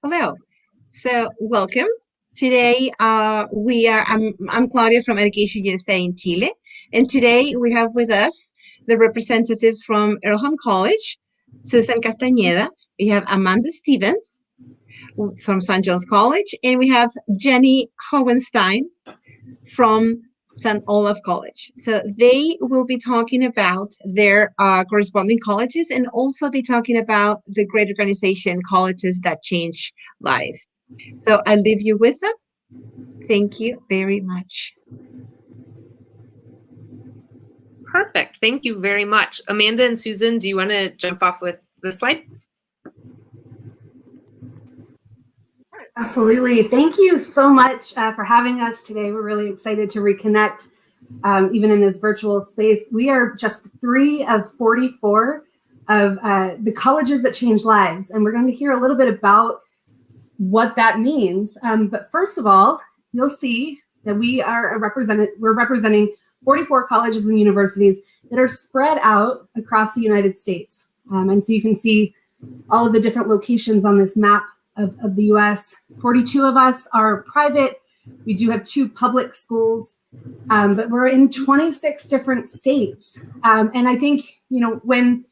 Hello. So welcome. Today I'm Claudia from Education USA in Chile, and today we have with us the representatives from Earlham College, Susan Castañeda. We have Amanda Stevens from St. John's College, and we have Jenny Hohenstein from St. Olaf College. So they will be talking about their corresponding colleges and also be talking about the great organization colleges that change lives. So I'll leave you with them. Thank you very much. Perfect. Thank you very much. Amanda and Susan, do you want to jump off with the slide? Absolutely. Thank you so much for having us today. We're really excited to reconnect, even in this virtual space. We are just 3 of 44 of the colleges that change lives, and we're going to hear a little bit about what that means. But first of all, you'll see that we're representing 44 colleges and universities that are spread out across the United States. And so you can see all of the different locations on this map of the US. 42 of us are private. We do have 2 public schools, but we're in 26 different states. And I think, when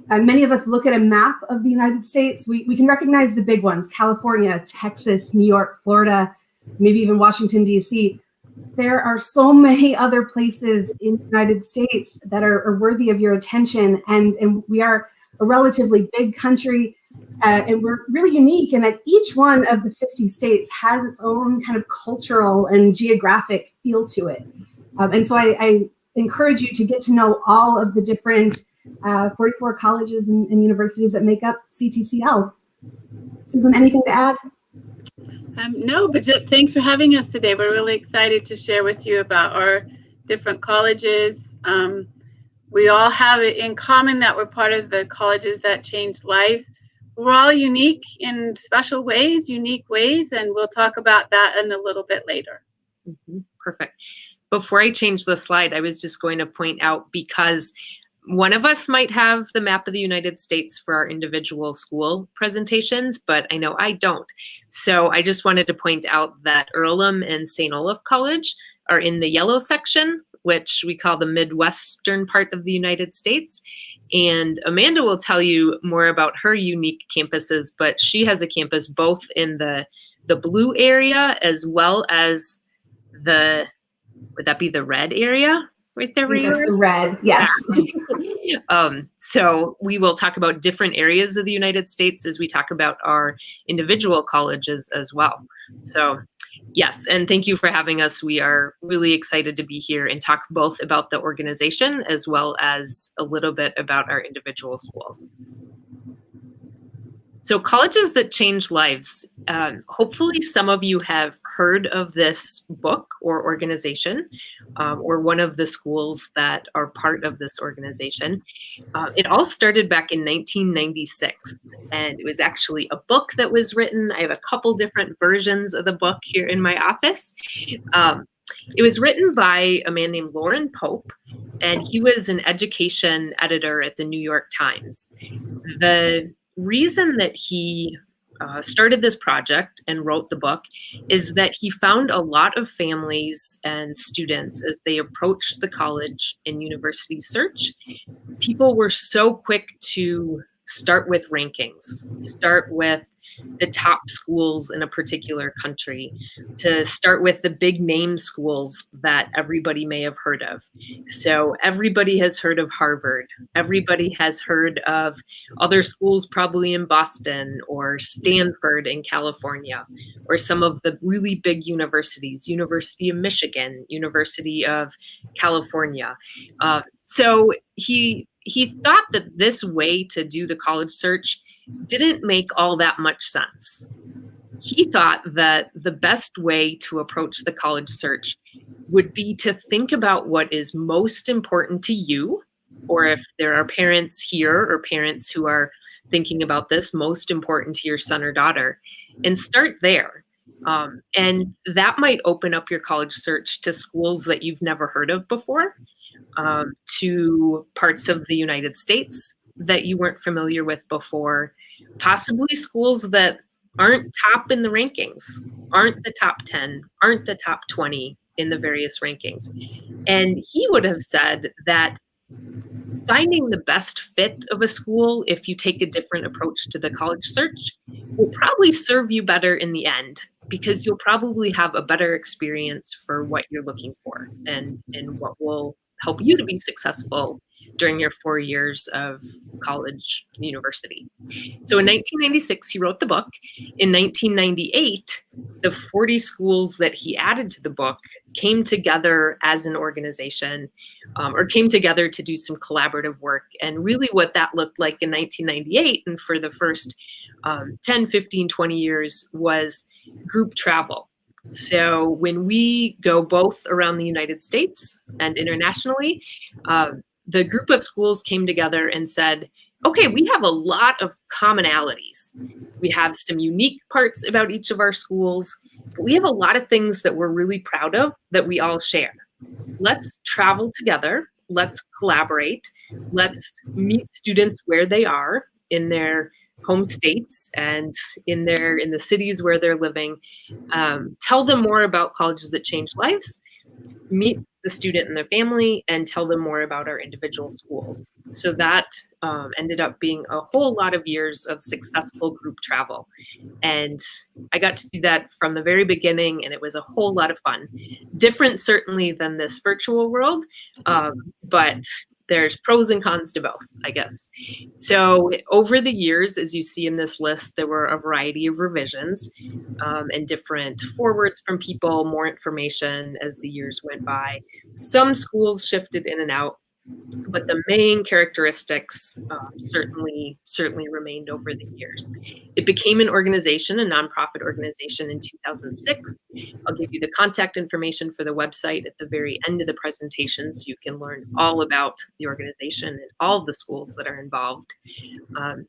many of us look at a map of the United States, we can recognize the big ones: California, Texas, New York, Florida, maybe even Washington, D.C. There are so many other places in the United States that are worthy of your attention. And we are a relatively big country, and we're really unique in that each one of the 50 states has its own kind of cultural and geographic feel to it. And so I encourage you to get to know all of the different 44 colleges and universities that make up CTCL. Susan, anything to add? No, but thanks for having us today. We're really excited to share with you about our different colleges. We all have it in common that we're part of the colleges that change lives. We're all unique in special ways, unique ways, and we'll talk about that in a little bit later. Perfect. Before I change the slide, I was just going to point out, because one of us might have the map of the United States for our individual school presentations, but I know I don't. So I just wanted to point out that Earlham and St. Olaf College are in the yellow section, which we call the Midwestern part of the United States. And Amanda will tell you more about her unique campuses, but she has a campus both in the blue area as well as would that be the red area? Right there, that's the red, yes. So we will talk about different areas of the United States as we talk about our individual colleges as well. So yes, and thank you for having us. We are really excited to be here and talk both about the organization as well as a little bit about our individual schools. So colleges that change lives. Hopefully some of you have heard of this book or organization, or one of the schools that are part of this organization. It all started back in 1996, and it was actually a book that was written. I have a couple different versions of the book here in my office. It was written by a man named Lauren Pope, and he was an education editor at the New York Times. The reason that he started this project and wrote the book is that he found a lot of families and students, as they approached the college and university search, people were so quick to start with rankings, start with the top schools in a particular country, to start with the big name schools that everybody may have heard of. So everybody has heard of Harvard. Everybody has heard of other schools probably in Boston or Stanford in California, or some of the really big universities, University of Michigan, University of California. So he thought that this way to do the college search didn't make all that much sense. He thought that the best way to approach the college search would be to think about what is most important to you, or if there are parents here or parents who are thinking about this, most important to your son or daughter, and start there. And that might open up your college search to schools that you've never heard of before, to parts of the United States that you weren't familiar with before, possibly schools that aren't top in the rankings, aren't the top 10, aren't the top 20 in the various rankings. And he would have said that finding the best fit of a school, if you take a different approach to the college search, will probably serve you better in the end, because you'll probably have a better experience for what you're looking for and what will help you to be successful during your 4 years of college, university. So in 1996, he wrote the book. In 1998, the 40 schools that he added to the book came together as an organization, or came together to do some collaborative work. And really what that looked like in 1998 and for the first 10, 15, 20 years was group travel. So when we go both around the United States and internationally, the group of schools came together and said, okay, we have a lot of commonalities. We have some unique parts about each of our schools, but we have a lot of things that we're really proud of that we all share. Let's travel together. Let's collaborate. Let's meet students where they are in their home states and in the cities where they're living. Tell them more about colleges that change lives. Meet the student and their family and tell them more about our individual schools. So that ended up being a whole lot of years of successful group travel. And I got to do that from the very beginning, and it was a whole lot of fun. Different, certainly, than this virtual world, but there's pros and cons to both, I guess. So over the years, as you see in this list, there were a variety of revisions and different forwards from people, more information as the years went by. Some schools shifted in and out, but the main characteristics certainly remained over the years. It became an organization, a nonprofit organization, in 2006. I'll give you the contact information for the website at the very end of the presentation, so you can learn all about the organization and all of the schools that are involved.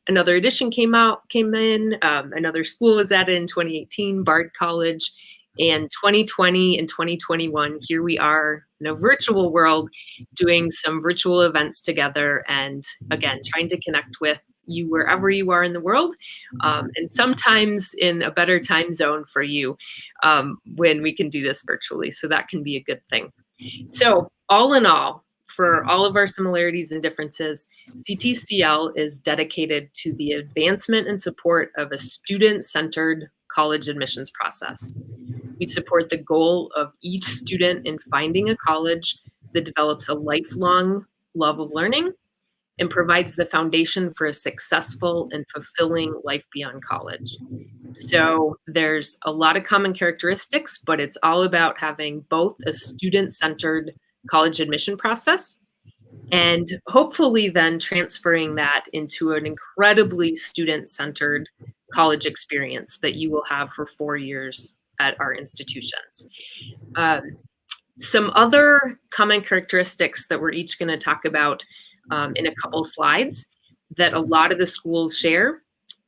Another edition came in. Another school was added in 2018, Bard College. And 2020 and 2021, here we are in a virtual world doing some virtual events together, and again, trying to connect with you wherever you are in the world, and sometimes in a better time zone for you when we can do this virtually. So that can be a good thing. So all in all, for all of our similarities and differences, CTCL is dedicated to the advancement and support of a student-centered college admissions process. We support the goal of each student in finding a college that develops a lifelong love of learning and provides the foundation for a successful and fulfilling life beyond college. So there's a lot of common characteristics, but it's all about having both a student-centered college admission process and hopefully then transferring that into an incredibly student-centered college experience that you will have for 4 years at our institutions. Some other common characteristics that we're each going to talk about in a couple slides that a lot of the schools share.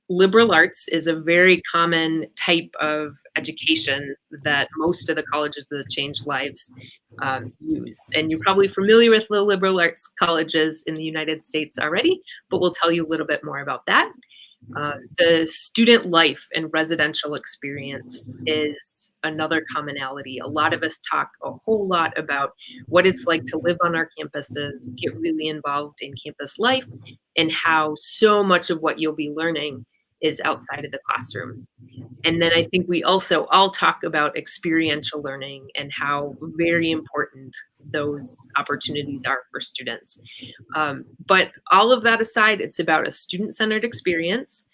Liberal arts is a very common type of education that most of the colleges that change lives use. And you're probably familiar with the liberal arts colleges in the United States already, but we'll tell you a little bit more about that. The student life and residential experience is another commonality. A lot of us talk a whole lot about what it's like to live on our campuses, get really involved in campus life, and how so much of what you'll be learning is outside of the classroom. And then I think we also all talk about experiential learning and how very important those opportunities are for students. But all of that aside, it's about a student-centered experience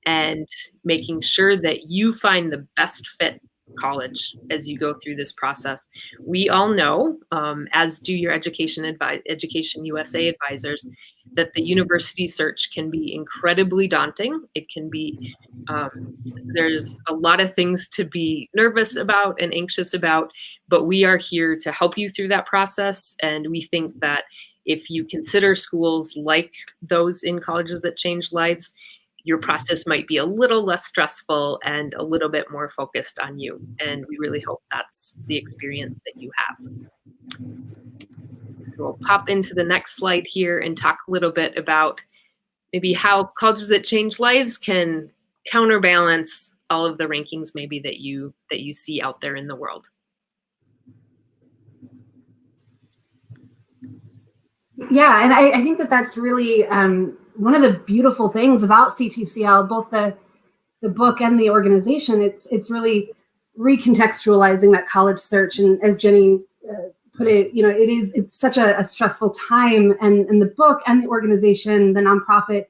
and making sure that you find the best fit college as you go through this process. We all know, as do your Education USA advisors, that the university search can be incredibly daunting. It can be, there's a lot of things to be nervous about and anxious about, but we are here to help you through that process. And we think that if you consider schools like those in colleges that change lives, your process might be a little less stressful and a little bit more focused on you. And we really hope that's the experience that you have. So we'll pop into the next slide here and talk a little bit about maybe how colleges that change lives can counterbalance all of the rankings maybe that you see out there in the world. Yeah, and I think that that's really one of the beautiful things about CTCL, both the book and the organization. It's really recontextualizing that college search, and as Jenny put it, it's such a stressful time, and the book and the organization, the nonprofit,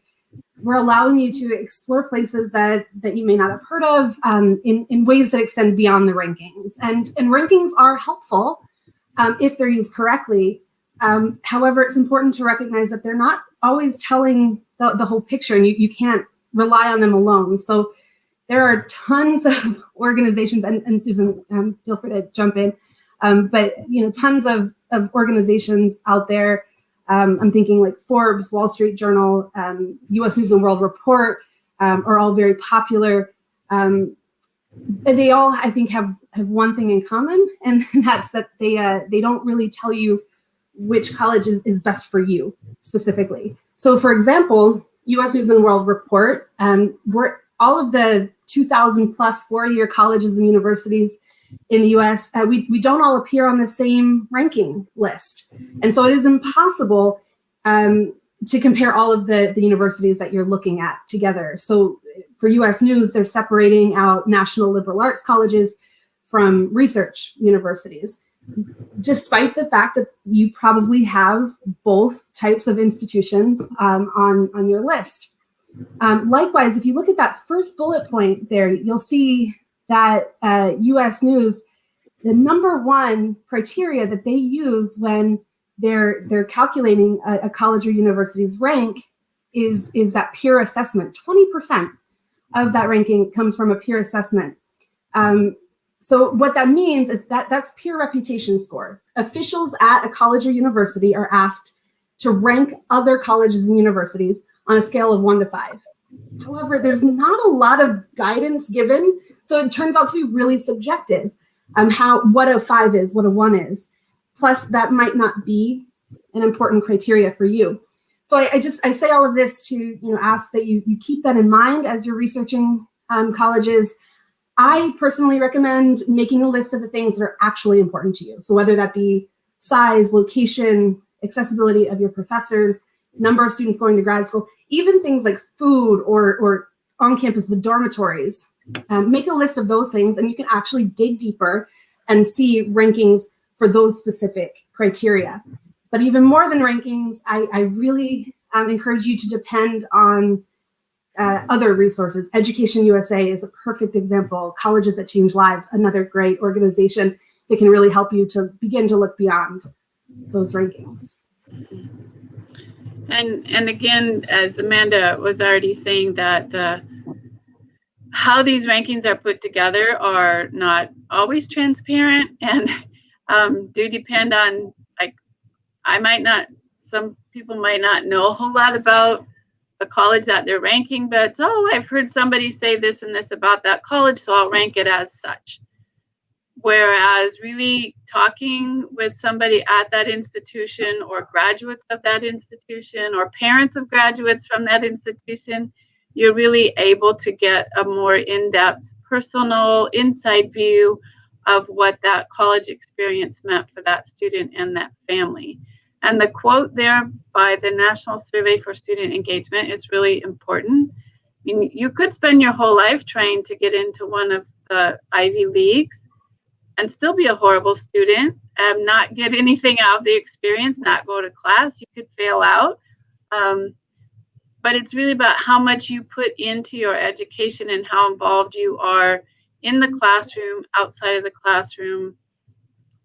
we're allowing you to explore places that you may not have heard of in ways that extend beyond the rankings, and rankings are helpful if they're used correctly. However, it's important to recognize that they're not always telling the whole picture, and you can't rely on them alone. So there are tons of organizations, and Susan, feel free to jump in, but tons of organizations out there. I'm thinking like Forbes, Wall Street Journal, U.S. News and World Report are all very popular. They all, I think, have one thing in common, and that's that they don't really tell you which college is best for you specifically. So, for example, U.S. News and World Report, we're all of the 2,000 plus four-year colleges and universities in the U.S., we don't all appear on the same ranking list. And so it is impossible to compare all of the universities that you're looking at together. So for U.S. News, they're separating out national liberal arts colleges from research universities, despite the fact that you probably have both types of institutions on your list. Likewise, if you look at that first bullet point there, you'll see that U.S. News, the number one criteria that they use when they're calculating a college or university's rank is that peer assessment. 20% of that ranking comes from a peer assessment. So what that means is that's peer reputation score. Officials at a college or university are asked to rank other colleges and universities on a scale of 1 to 5. However, there's not a lot of guidance given, so it turns out to be really subjective. What a 5 is, what a 1 is. Plus, that might not be an important criteria for you. So I say all of this to ask that you keep that in mind as you're researching colleges. I personally recommend making a list of the things that are actually important to you. So whether that be size, location, accessibility of your professors, number of students going to grad school, even things like food or on campus, the dormitories. Make a list of those things, and you can actually dig deeper and see rankings for those specific criteria. But even more than rankings, I really encourage you to depend on other resources. Education USA is a perfect example. Colleges That Change Lives, another great organization that can really help you to begin to look beyond those rankings. And again, as Amanda was already saying, that how these rankings are put together are not always transparent, and do depend on, like, some people might not know a whole lot about a college that they're ranking, but I've heard somebody say this and this about that college, so I'll rank it as such. Whereas really talking with somebody at that institution, or graduates of that institution, or parents of graduates from that institution, you're really able to get a more in-depth, personal, inside view of what that college experience meant for that student and that family. And the quote there by the National Survey for Student Engagement is really important. I mean, you could spend your whole life trying to get into one of the Ivy Leagues and still be a horrible student and not get anything out of the experience, not go to class. You could fail out. But it's really about how much you put into your education and how involved you are in the classroom, outside of the classroom,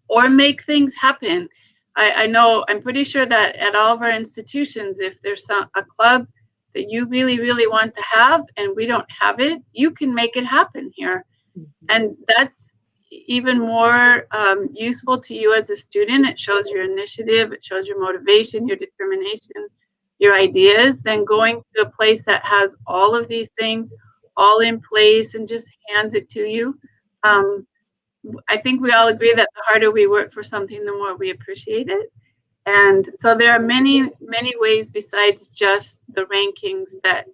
or make things happen. I know, I'm pretty sure that at all of our institutions, if there's a club that you really, really want to have and we don't have it, you can make it happen here. And that's even more useful to you as a student. It shows your initiative, it shows your motivation, your determination, your ideas, than going to a place that has all of these things all in place and just hands it to you. I think we all agree that the harder we work for something, the more we appreciate it. And so there are many, many ways besides just the rankings that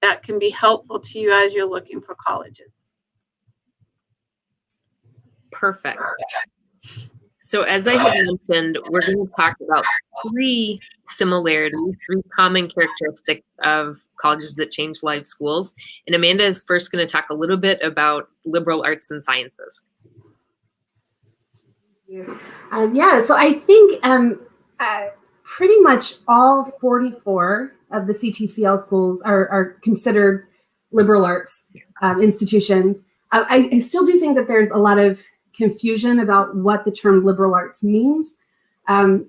that can be helpful to you as you're looking for colleges. Perfect. So as I had mentioned, we're going to talk about three similarities, three common characteristics of colleges that change life schools. And Amanda is first going to talk a little bit about liberal arts and sciences. Yeah, so I think pretty much all 44 of the CTCL schools are considered liberal arts institutions. I still do think that there's a lot of confusion about what the term liberal arts means. I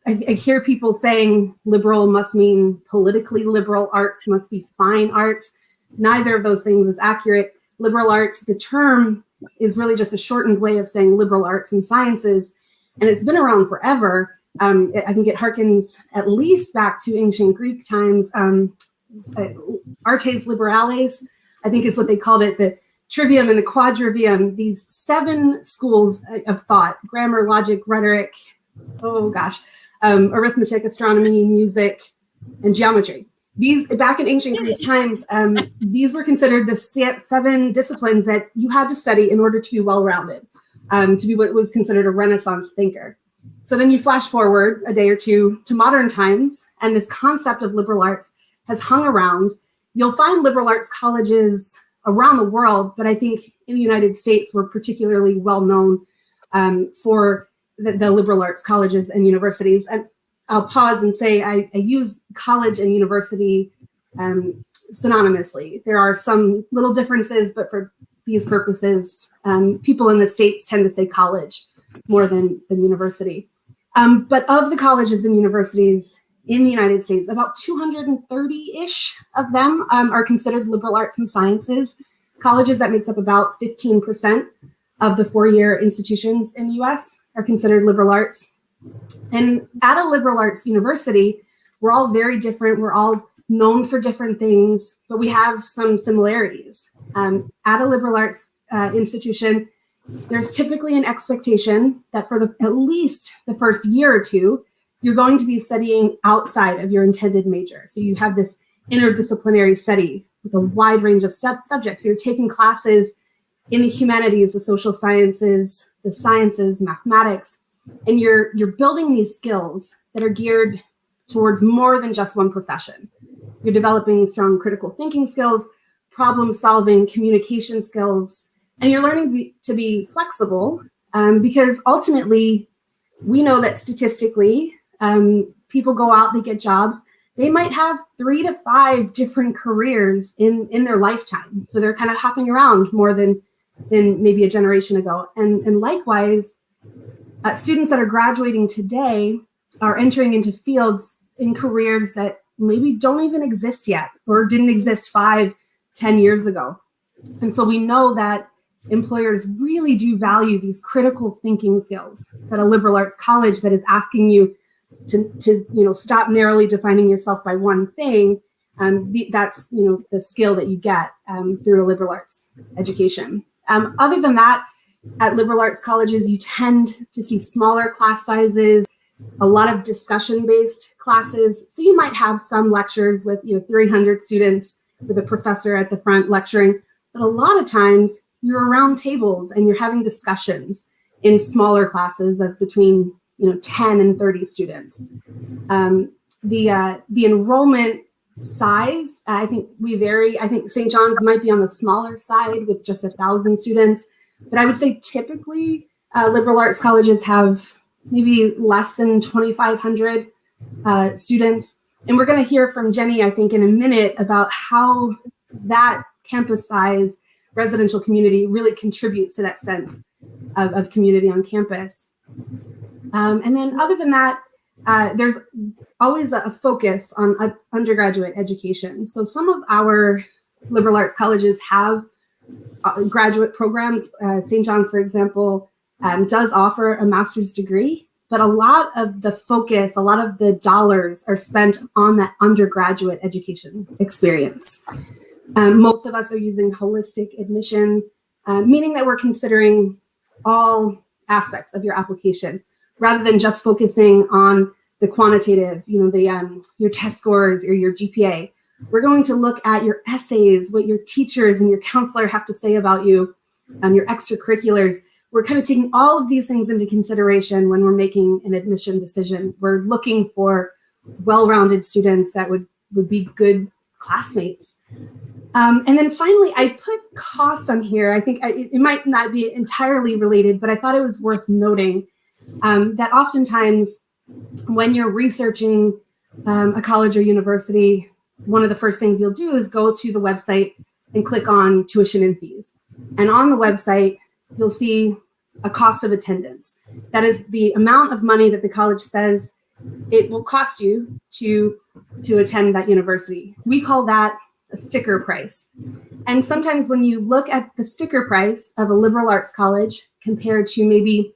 hear people saying liberal must mean politically liberal, arts must be fine arts. Neither of those things is accurate. Liberal arts, the term is really just a shortened way of saying liberal arts and sciences, and it's been around forever. I think it harkens at least back to ancient Greek times. Artes liberales, I think is what they called it, the trivium and the quadrivium, these 7 schools of thought: grammar, logic, rhetoric, arithmetic, astronomy, music, and geometry. These, back in ancient Greece times, these were considered the 7 disciplines that you had to study in order to be well-rounded, to be what was considered a Renaissance thinker. So then you flash forward a day or two to modern times, and this concept of liberal arts has hung around. You'll find liberal arts colleges around the world, but I think in the United States, we're particularly well known for the liberal arts colleges and universities. And I'll pause and say I use college and university synonymously. There are some little differences, but for these purposes, people in the States tend to say college more than university. But of the colleges and universities in the United States, about 230-ish of them are considered liberal arts and sciences colleges. That makes up about 15% of the 4-year institutions in the US are considered liberal arts. And at a liberal arts university, we're all very different. We're all known for different things, but we have some similarities. At a liberal arts institution, there's typically an expectation that for at least the first year or two, you're going to be studying outside of your intended major. So you have this interdisciplinary study with a wide range of subjects. You're taking classes in the humanities, the social sciences, the sciences, mathematics, and you're building these skills that are geared towards more than just one profession. You're developing strong critical thinking skills, problem solving, communication skills, and you're learning to be flexible because ultimately we know that statistically people go out, they get jobs, they might have 3 to 5 different careers in their lifetime. So they're kind of hopping around more than maybe a generation ago. And likewise, students that are graduating today are entering into fields in careers that maybe don't even exist yet or didn't exist 5, 10 years ago. And so we know that employers really do value these critical thinking skills that a liberal arts college that is asking you to stop narrowly defining yourself by one thing. That's the skill that you get through a liberal arts education. Other than that, at liberal arts colleges, you tend to see smaller class sizes, a lot of discussion-based classes. So you might have some lectures with 300 students with a professor at the front lecturing, but a lot of times you're around tables and you're having discussions in smaller classes of between 10 and 30 students. The enrollment size, I think we vary. I think St. John's might be on the smaller side with just 1,000 students, but I would say typically liberal arts colleges have maybe less than 2,500 students. And we're going to hear from Jenny, I think, in a minute about how that campus size residential community really contributes to that sense of community on campus. And then other than that, there's always a focus on undergraduate education. So some of our liberal arts colleges have graduate programs. St. John's, for example, does offer a master's degree, but a lot of the focus, a lot of the dollars are spent on that undergraduate education experience. Most of us are using holistic admission, meaning that we're considering all aspects of your application rather than just focusing on the quantitative, your test scores or your GPA. We're going to look at your essays, what your teachers and your counselor have to say about you, your extracurriculars. We're kind of taking all of these things into consideration when we're making an admission decision. We're looking for well-rounded students that would be good classmates. And then finally, I put cost on here. I think it might not be entirely related, but I thought it was worth noting that oftentimes when you're researching a college or university, one of the first things you'll do is go to the website and click on tuition and fees. And on the website, you'll see a cost of attendance. That is the amount of money that the college says it will cost you to attend that university. We call that a sticker price. And sometimes when you look at the sticker price of a liberal arts college compared to maybe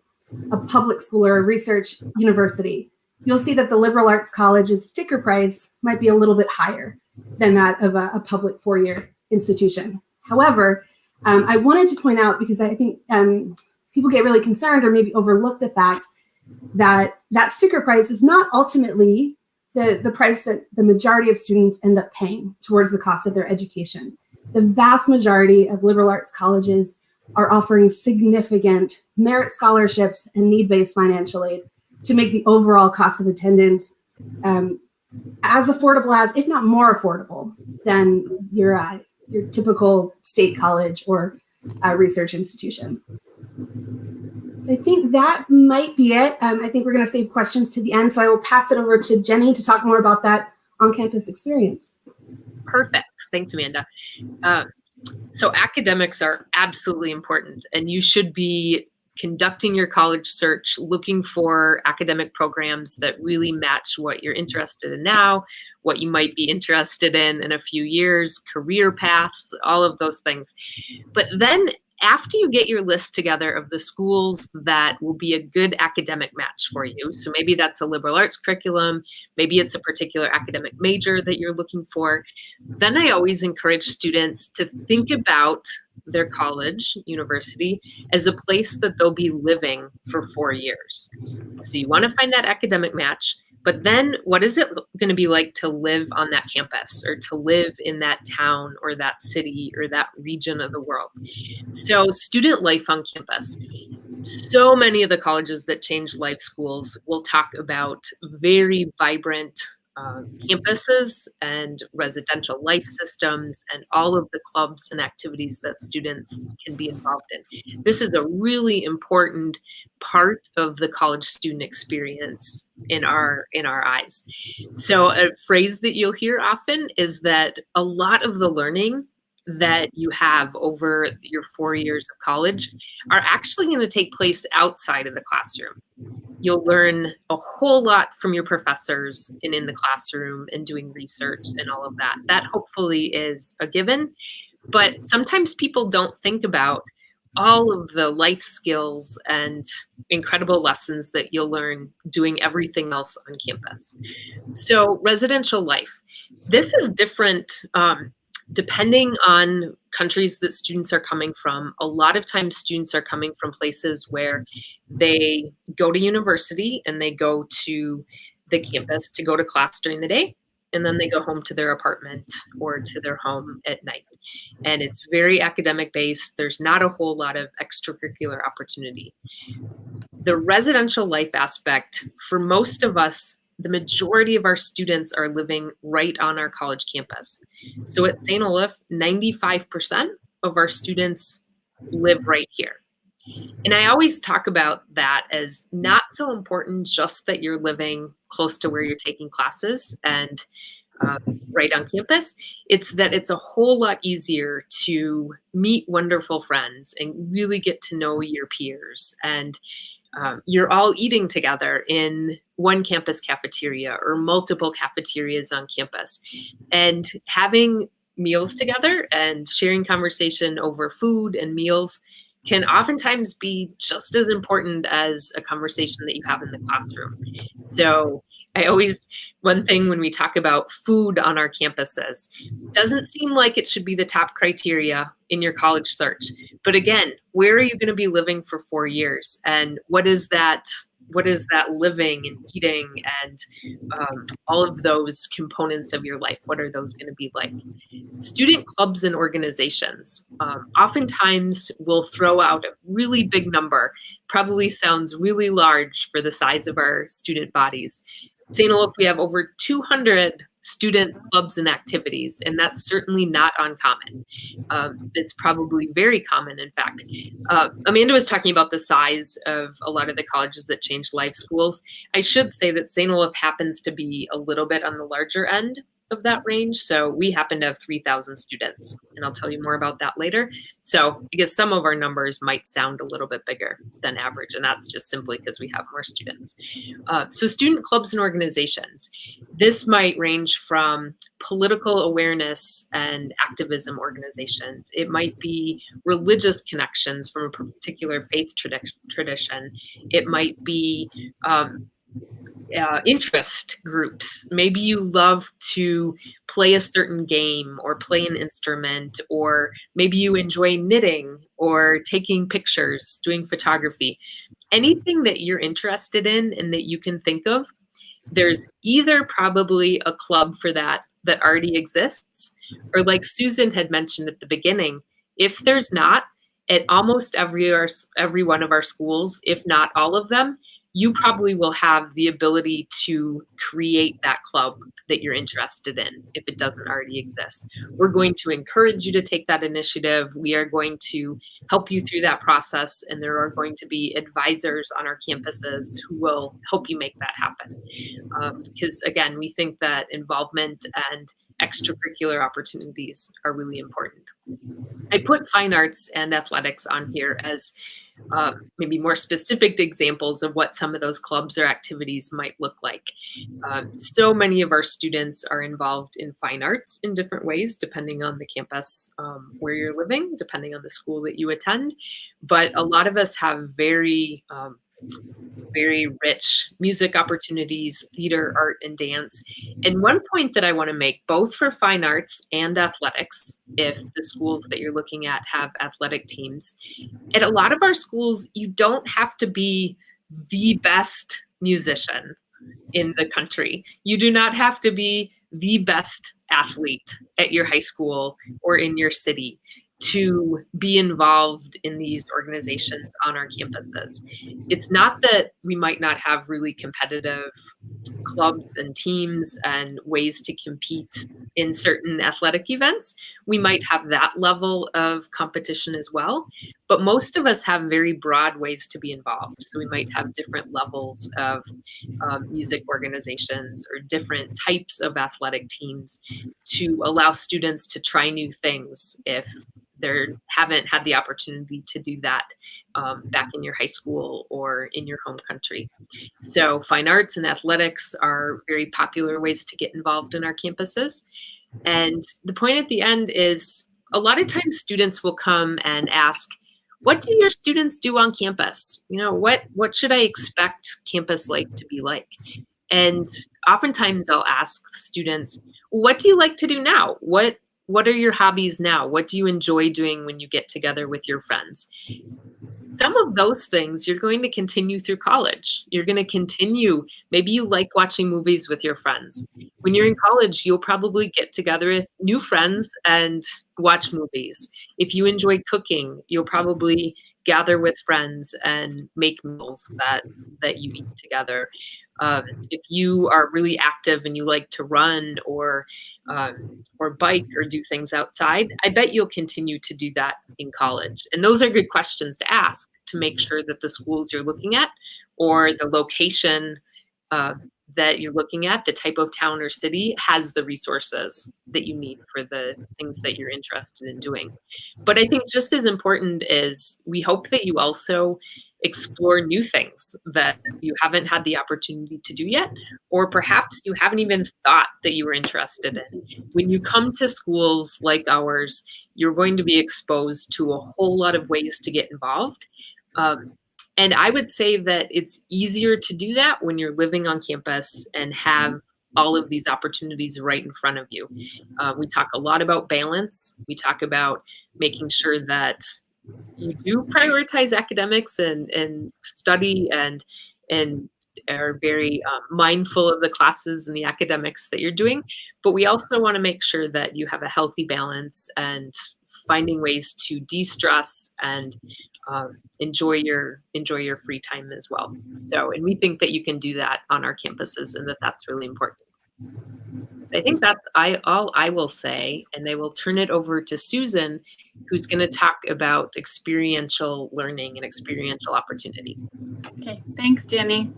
a public school or a research university, you'll see that the liberal arts college's sticker price might be a little bit higher than that of a public four-year institution. However, I wanted to point out, because I think people get really concerned or maybe overlook the fact that that sticker price is not ultimately the price that the majority of students end up paying towards the cost of their education. The vast majority of liberal arts colleges are offering significant merit scholarships and need-based financial aid to make the overall cost of attendance as affordable as, if not more affordable than your typical state college or research institution. So I think that might be it. I think we're going to save questions to the end, so I will pass it over to Jenny to talk more about that on-campus experience. Perfect. Thanks, Amanda. So academics are absolutely important, and you should be conducting your college search, looking for academic programs that really match what you're interested in now, what you might be interested in a few years, career paths, all of those things. But then after you get your list together of the schools that will be a good academic match for you, so maybe that's a liberal arts curriculum, maybe it's a particular academic major that you're looking for, then I always encourage students to think about their college, university, as a place that they'll be living for 4 years. So you want to find that academic match, but then what is it going to be like to live on that campus or to live in that town or that city or that region of the world? So student life on campus. So many of the colleges that change life schools will talk about very vibrant campuses and residential life systems and all of the clubs and activities that students can be involved in. This is a really important part of the college student experience in our eyes. So a phrase that you'll hear often is that a lot of the learning that you have over your 4 years of college are actually going to take place outside of the classroom. You'll learn a whole lot from your professors and in the classroom and doing research and all of that. That hopefully is a given, but sometimes people don't think about all of the life skills and incredible lessons that you'll learn doing everything else on campus. So residential life, this is different depending on countries that students are coming from. A lot of times students are coming from places where they go to university and they go to the campus to go to class during the day, and then they go home to their apartment or to their home at night. And it's very academic based. There's not a whole lot of extracurricular opportunity. The residential life aspect, for most of us, the majority of our students are living right on our college campus. So at St. Olaf, 95% of our students live right here. And I always talk about that as not so important just that you're living close to where you're taking classes and right on campus. It's that it's a whole lot easier to meet wonderful friends and really get to know your peers. And you're all eating together in one campus cafeteria or multiple cafeterias on campus. And having meals together and sharing conversation over food and meals can oftentimes be just as important as a conversation that you have in the classroom. So one thing when we talk about food on our campuses, doesn't seem like it should be the top criteria in your college search. But again, where are you going to be living for 4 years? And what is that what is that living and eating and all of those components of your life? What are those going to be like? Student clubs and organizations oftentimes will throw out a really big number, probably sounds really large for the size of our student bodies. St. Olaf, we have over 200 student clubs and activities, and that's certainly not uncommon. It's probably very common, in fact. Amanda was talking about the size of a lot of the colleges that changed life schools. I should say that St. Olaf happens to be a little bit on the larger end of that range. So we happen to have 3,000 students, and I'll tell you more about that later. So I guess some of our numbers might sound a little bit bigger than average, and that's just simply because we have more students. So student clubs and organizations. This might range from political awareness and activism organizations. It might be religious connections from a particular faith tradition. It might be interest groups. Maybe you love to play a certain game or play an instrument, or maybe you enjoy knitting or taking pictures, doing photography. Anything that you're interested in and that you can think of, there's either probably a club for that already exists, or like Susan had mentioned at the beginning, if there's not, at almost every one of our schools, if not all of them, you probably will have the ability to create that club that you're interested in if it doesn't already exist. We're going to encourage you to take that initiative. We are going to help you through that process, and there are going to be advisors on our campuses who will help you make that happen. Because again, we think that involvement and extracurricular opportunities are really important. I put fine arts and athletics on here as maybe more specific examples of what some of those clubs or activities might look like. So many of our students are involved in fine arts in different ways, depending on the campus where you're living, depending on the school that you attend. But a lot of us have very rich music opportunities, theater, art, and dance. And one point that I want to make, both for fine arts and athletics, if the schools that you're looking at have athletic teams, at a lot of our schools, you don't have to be the best musician in the country. You do not have to be the best athlete at your high school or in your city to be involved in these organizations on our campuses. It's not that we might not have really competitive clubs and teams and ways to compete in certain athletic events. We might have that level of competition as well, but most of us have very broad ways to be involved. So we might have different levels of music organizations or different types of athletic teams to allow students to try new things if they haven't had the opportunity to do that back in your high school or in your home country. So fine arts and athletics are very popular ways to get involved in our campuses. And the point at the end is a lot of times students will come and ask, what do your students do on campus? You know, what should I expect campus life to be like? And oftentimes I'll ask students, what do you like to do now? What are your hobbies now? What do you enjoy doing when you get together with your friends? Some of those things you're going to continue through college. You're going to continue. Maybe you like watching movies with your friends. When you're in college, you'll probably get together with new friends and watch movies. If you enjoy cooking, you'll probably gather with friends and make meals that you eat together. If you are really active and you like to run or bike or do things outside, I bet you'll continue to do that in college. And those are good questions to ask to make sure that the schools you're looking at or the location that you're looking at, the type of town or city, has the resources that you need for the things that you're interested in doing. But I think just as important is we hope that you also explore new things that you haven't had the opportunity to do yet, or perhaps you haven't even thought that you were interested in. When you come to schools like ours, you're going to be exposed to a whole lot of ways to get involved. And I would say that it's easier to do that when you're living on campus and have all of these opportunities right in front of you. We talk a lot about balance. We talk about making sure that you do prioritize academics and study and and are very mindful of the classes and the academics that you're doing. But we also want to make sure that you have a healthy balance and finding ways to de-stress and enjoy your free time as well. So, and we think that you can do that on our campuses, and that's really important. So I think that's all I will say, and I will turn it over to Susan, who's going to talk about experiential learning and experiential opportunities. Okay, thanks, Jenny.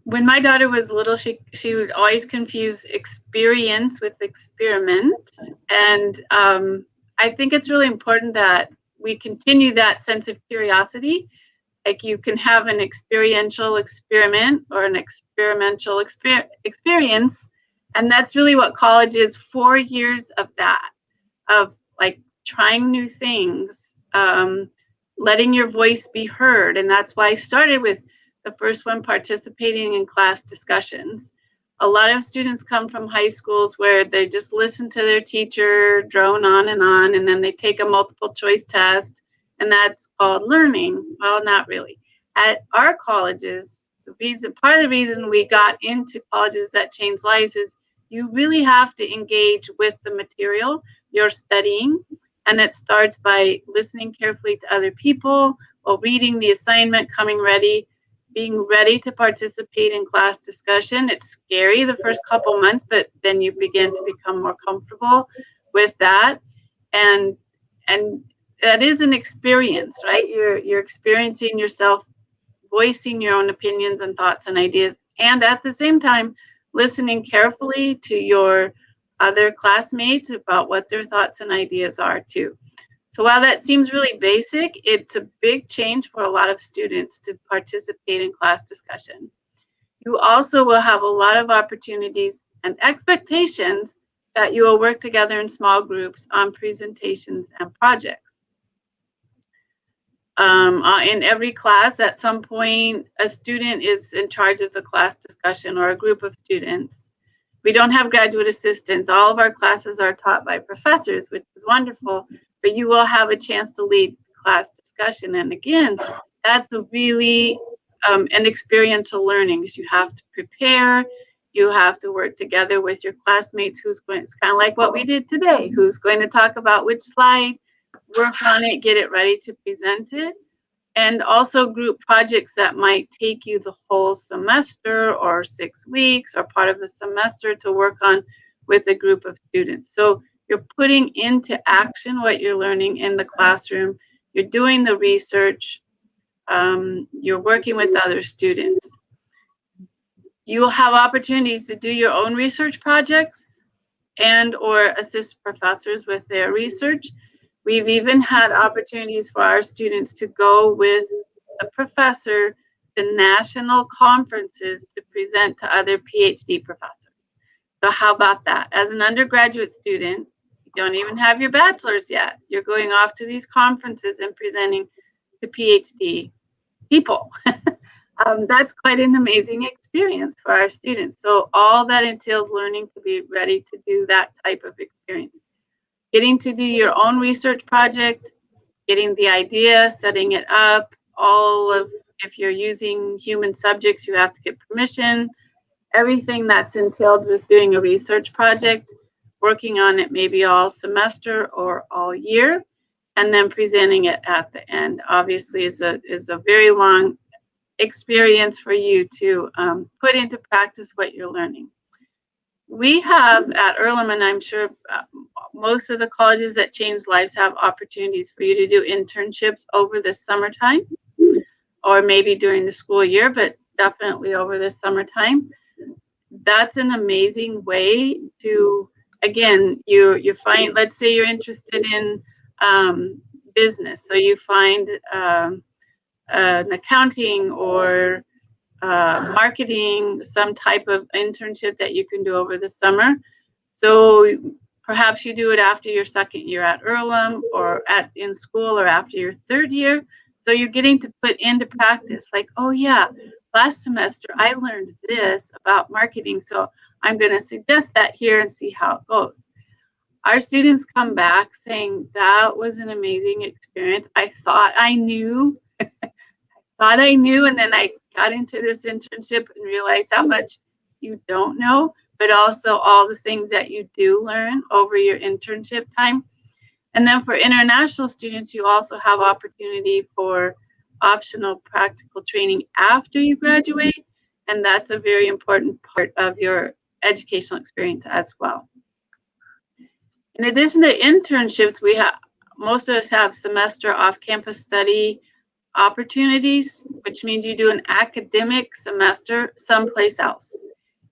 When my daughter was little, she would always confuse experience with experiment. And I think it's really important that we continue that sense of curiosity. Like you can have an experiential experiment or an experimental experience. And that's really what college is, 4 years of that, of like trying new things, letting your voice be heard. And that's why I started with the first one, participating in class discussions. A lot of students come from high schools where they just listen to their teacher drone on, and then they take a multiple choice test, and that's called learning. Well, not really. At our colleges, part of the reason we got into colleges that change lives is you really have to engage with the material you're studying, and it starts by listening carefully to other people, while reading the assignment, coming ready, being ready to participate in class discussion. It's scary the first couple months, but then you begin to become more comfortable with that. And that is an experience, right? You're experiencing yourself, voicing your own opinions and thoughts and ideas, and at the same time, listening carefully to your other classmates about what their thoughts and ideas are too. So while that seems really basic, it's a big change for a lot of students to participate in class discussion. You also will have a lot of opportunities and expectations that you will work together in small groups on presentations and projects. In every class, at some point, a student is in charge of the class discussion, or a group of students. We don't have graduate assistants. All of our classes are taught by professors, which is wonderful, but you will have a chance to lead class discussion. And again, that's a really an experiential learning, because you have to prepare, you have to work together with your classmates, it's kind of like what we did today, who's going to talk about which slide, work on it, get it ready to present it. And also group projects that might take you the whole semester or 6 weeks or part of the semester to work on with a group of students. So you're putting into action what you're learning in the classroom. You're doing the research. You're working with other students. You will have opportunities to do your own research projects and or assist professors with their research. We've even had opportunities for our students to go with a professor to national conferences to present to other PhD professors. So how about that? As an undergraduate student, you don't even have your bachelor's yet. You're going off to these conferences and presenting to PhD people. That's quite an amazing experience for our students. So all that entails learning to be ready to do that type of experience. Getting to do your own research project, getting the idea, setting it up, if you're using human subjects, you have to get permission, everything that's entailed with doing a research project, working on it maybe all semester or all year, and then presenting it at the end, obviously is a very long experience for you to put into practice what you're learning. We have at Earlham, and I'm sure most of the colleges that change lives have opportunities for you to do internships over the summertime, or maybe during the school year, but definitely over the summertime. That's an amazing way to, again, you find, let's say you're interested in business, so you find an accounting or marketing, some type of internship that you can do over the summer. So perhaps you do it after your second year at Earlham, or in school, or after your third year. So you're getting to put into practice, like, oh yeah, last semester I learned this about marketing, so I'm going to suggest that here and see how it goes. Our students come back saying, that was an amazing experience. I thought I knew thought I knew, and then I got into this internship and realized how much you don't know, but also all the things that you do learn over your internship time. And then for international students, you also have opportunity for optional practical training after you graduate, and that's a very important part of your educational experience as well. In addition to internships, most of us have semester off-campus study opportunities, which means you do an academic semester someplace else.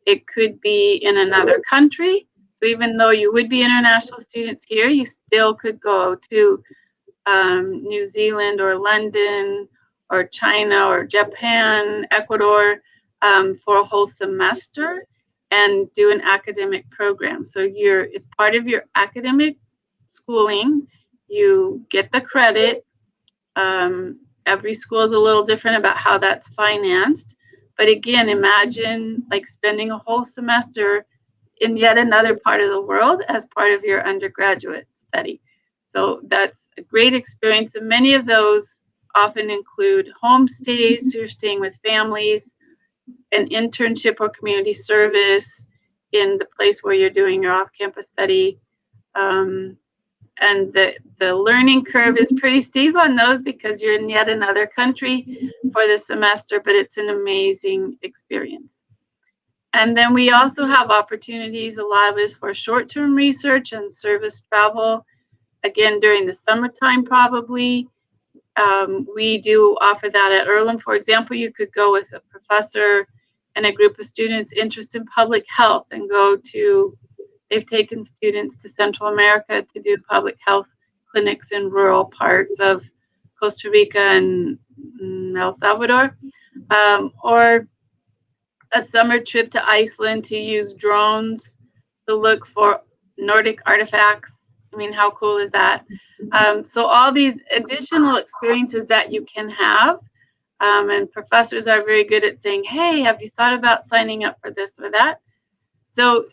It could be in another country. So even though you would be international students here, you still could go to New Zealand or London or China or Japan, Ecuador for a whole semester and do an academic program. So it's part of your academic schooling. You get the credit. Every school is a little different about how that's financed. But again, imagine like spending a whole semester in yet another part of the world as part of your undergraduate study. So that's a great experience. And many of those often include homestays, so you're staying with families, an internship or community service in the place where you're doing your off-campus study. And the learning curve is pretty steep on those because you're in yet another country for the semester, but it's an amazing experience. And then we also have opportunities, a lot of us, for short-term research and service travel. Again, during the summertime, probably. We do offer that at Earlham. For example, you could go with a professor and a group of students interested in public health and they've taken students to Central America to do public health clinics in rural parts of Costa Rica and El Salvador. Or a summer trip to Iceland to use drones to look for Nordic artifacts. I mean, how cool is that? So all these additional experiences that you can have, and professors are very good at saying, hey, have you thought about signing up for this or that? So,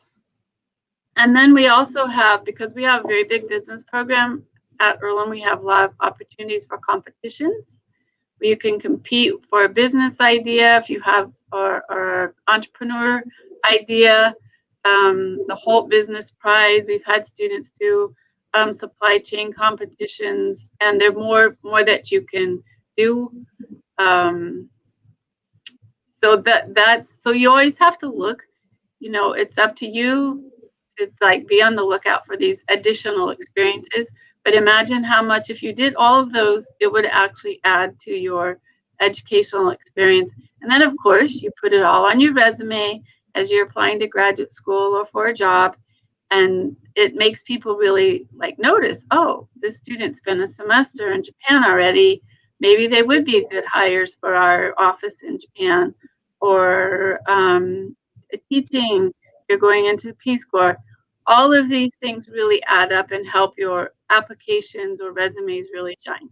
and then we also have, because we have a very big business program at Earlham, we have a lot of opportunities for competitions where you can compete for a business idea if you have or entrepreneur idea, the Holt Business Prize. We've had students do supply chain competitions, and there are more that you can do. So you always have to look. It's up to you to be on the lookout for these additional experiences. But imagine how much, if you did all of those, it would actually add to your educational experience. And then, of course, you put it all on your resume as you're applying to graduate school or for a job. And it makes people really notice, oh, this student spent a semester in Japan already. Maybe they would be good hires for our office in Japan. Or teaching, you're going into Peace Corps. All of these things really add up and help your applications or resumes really shine.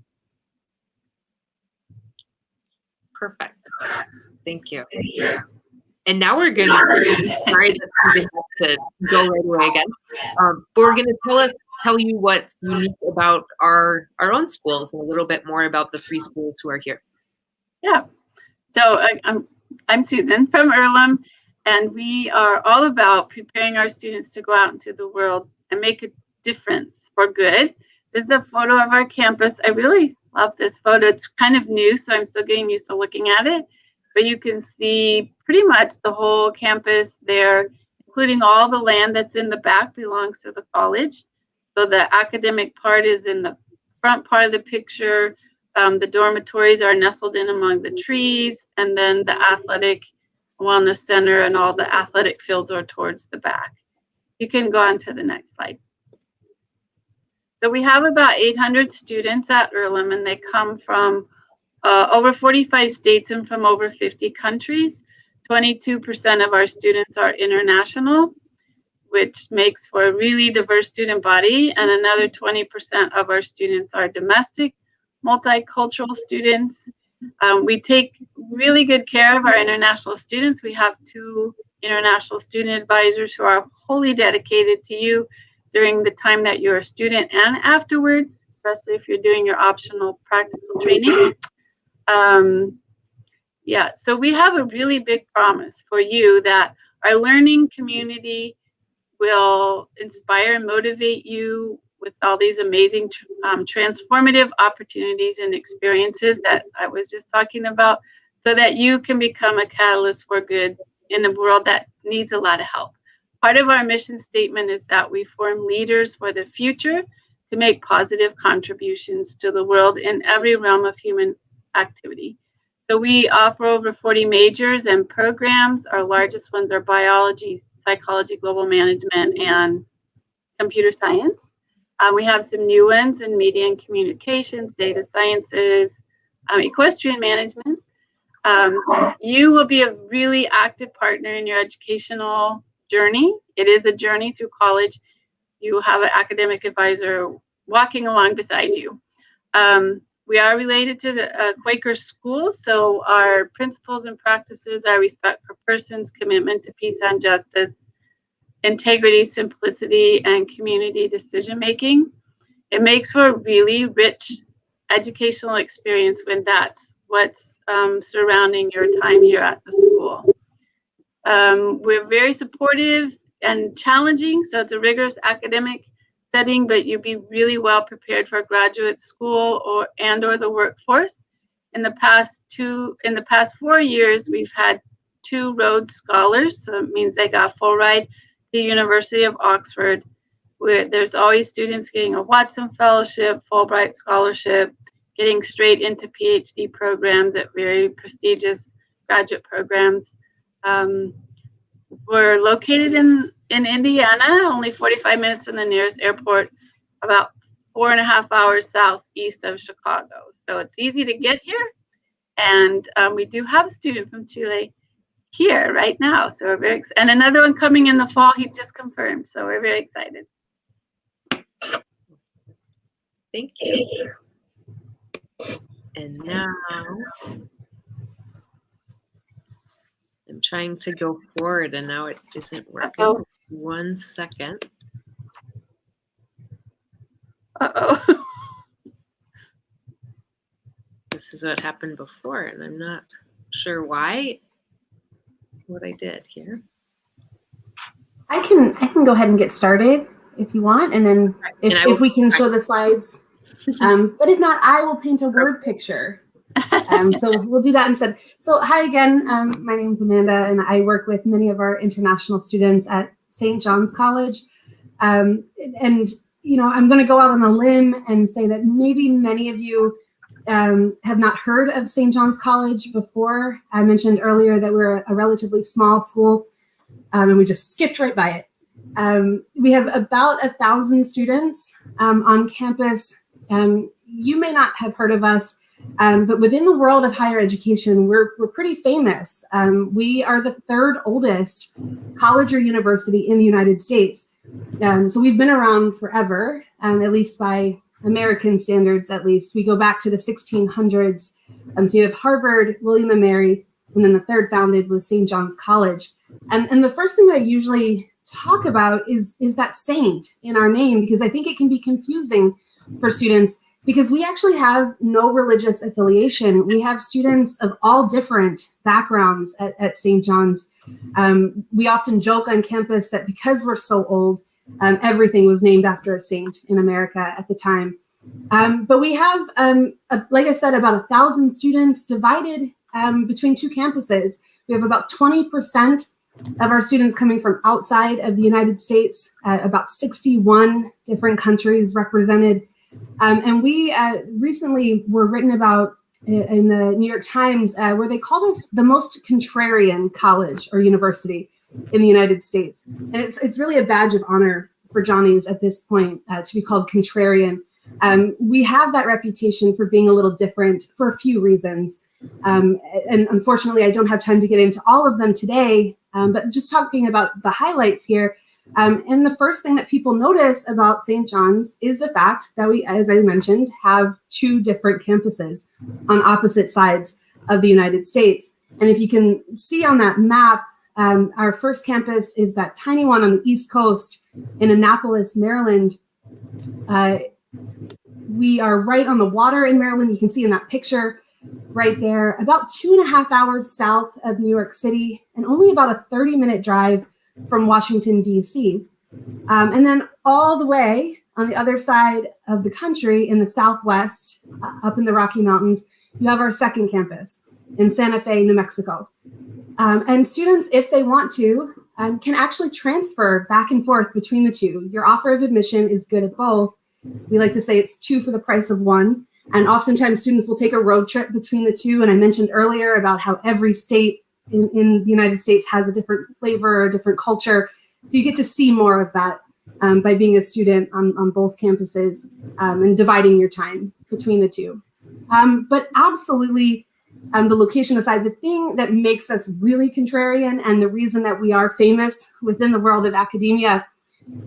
Perfect. Thank you. And now we're going to, sorry that Susan has to go right away again, but we're going to tell you what's unique about our own schools and a little bit more about the 3 schools who are here. Yeah. So I'm Susan from Earlham, and we are all about preparing our students to go out into the world and make a difference for good. This is a photo of our campus. I really love this photo. It's kind of new, so I'm still getting used to looking at it. But you can see pretty much the whole campus there, including all the land that's in the back belongs to the college. So the academic part is in the front part of the picture. The dormitories are nestled in among the trees, and then the athletic wellness center and all the athletic fields are towards the back. You can go on to the next slide. So we have about 800 students at Earlham, and they come from over 45 states and from over 50 countries. 22% of our students are international, which makes for a really diverse student body, and another 20% of our students are domestic, multicultural students. We take really good care of our international students. We have 2 international student advisors who are wholly dedicated to you during the time that you're a student and afterwards, especially if you're doing your optional practical training. Yeah, so we have a really big promise for you that our learning community will inspire and motivate you with all these amazing transformative opportunities and experiences that I was just talking about, so that you can become a catalyst for good in a world that needs a lot of help. Part of our mission statement is that we form leaders for the future to make positive contributions to the world in every realm of human activity. So we offer over 40 majors and programs. Our largest ones are biology, psychology, global management, and computer science. We have some new ones in media and communications, data sciences, equestrian management. You will be a really active partner in your educational journey. It is a journey through college. You have an academic advisor walking along beside you. We are related to the Quaker school, so our principles and practices are respect for persons, commitment to peace and justice, integrity, simplicity, and community decision-making. It makes for a really rich educational experience when that's what's surrounding your time here at the school. We're very supportive and challenging, so it's a rigorous academic setting, but you'll be really well prepared for graduate school or the workforce. In the past 4 years, we've had 2 Rhodes Scholars, so it means they got full ride to the University of Oxford, where there's always students getting a Watson Fellowship, Fulbright Scholarship, getting straight into PhD programs at very prestigious graduate programs. We're located in Indiana, only 45 minutes from the nearest airport, about 4.5 hours southeast of Chicago. So it's easy to get here. And we do have a student from Chile here right now. So we're very excited. And another one coming in the fall, he just confirmed. So we're very excited. Thank you. And now I'm trying to go forward and now it isn't working. Uh-oh. 1 second. Uh-oh. This is what happened before and I'm not sure what I did here. I can go ahead and get started if you want, and then if we can show the slides. But if not, I will paint a word picture. So we'll do that instead. So hi again, my name's Amanda, and I work with many of our international students at St. John's College. And you know, I'm going to go out on a limb and say that maybe many of you have not heard of St. John's College before. I mentioned earlier that we're a relatively small school, and we just skipped right by it. We have about 1,000 students on campus. You may not have heard of us, but within the world of higher education, we're pretty famous. We are the 3rd oldest college or university in the United States. So we've been around forever, at least by American standards, at least. We go back to the 1600s. So you have Harvard, William and Mary, and then the 3rd founded was St. John's College. And the first thing that I usually talk about is that saint in our name, because I think it can be confusing for students because we actually have no religious affiliation. We have students of all different backgrounds at St. John's. We often joke on campus that because we're so old, everything was named after a saint in America at the time. But we have, like I said, about 1,000 students divided between 2 campuses. We have about 20% of our students coming from outside of the United States, about 61 different countries represented. And we recently were written about in the New York Times where they called us the most contrarian college or university in the United States. And it's really a badge of honor for Johnny's at this point to be called contrarian. We have that reputation for being a little different for a few reasons. And unfortunately, I don't have time to get into all of them today, but just talking about the highlights here. And the first thing that people notice about St. John's is the fact that we, as I mentioned, have 2 different campuses on opposite sides of the United States. And if you can see on that map, our first campus is that tiny one on the East Coast in Annapolis, Maryland. We are right on the water in Maryland. You can see in that picture. right there, about 2.5 hours south of New York City, and only about a 30-minute drive from Washington, D.C. And then all the way on the other side of the country in the Southwest, up in the Rocky Mountains, you have our second campus in Santa Fe, New Mexico. And students, if they want to, can actually transfer back and forth between the two. Your offer of admission is good at both. We like to say it's 2 for the price of 1. And oftentimes students will take a road trip between the two. And I mentioned earlier about how every state in the United States has a different flavor, a different culture. So you get to see more of that by being a student on both campuses and dividing your time between the two. But absolutely, the location aside, the thing that makes us really contrarian and the reason that we are famous within the world of academia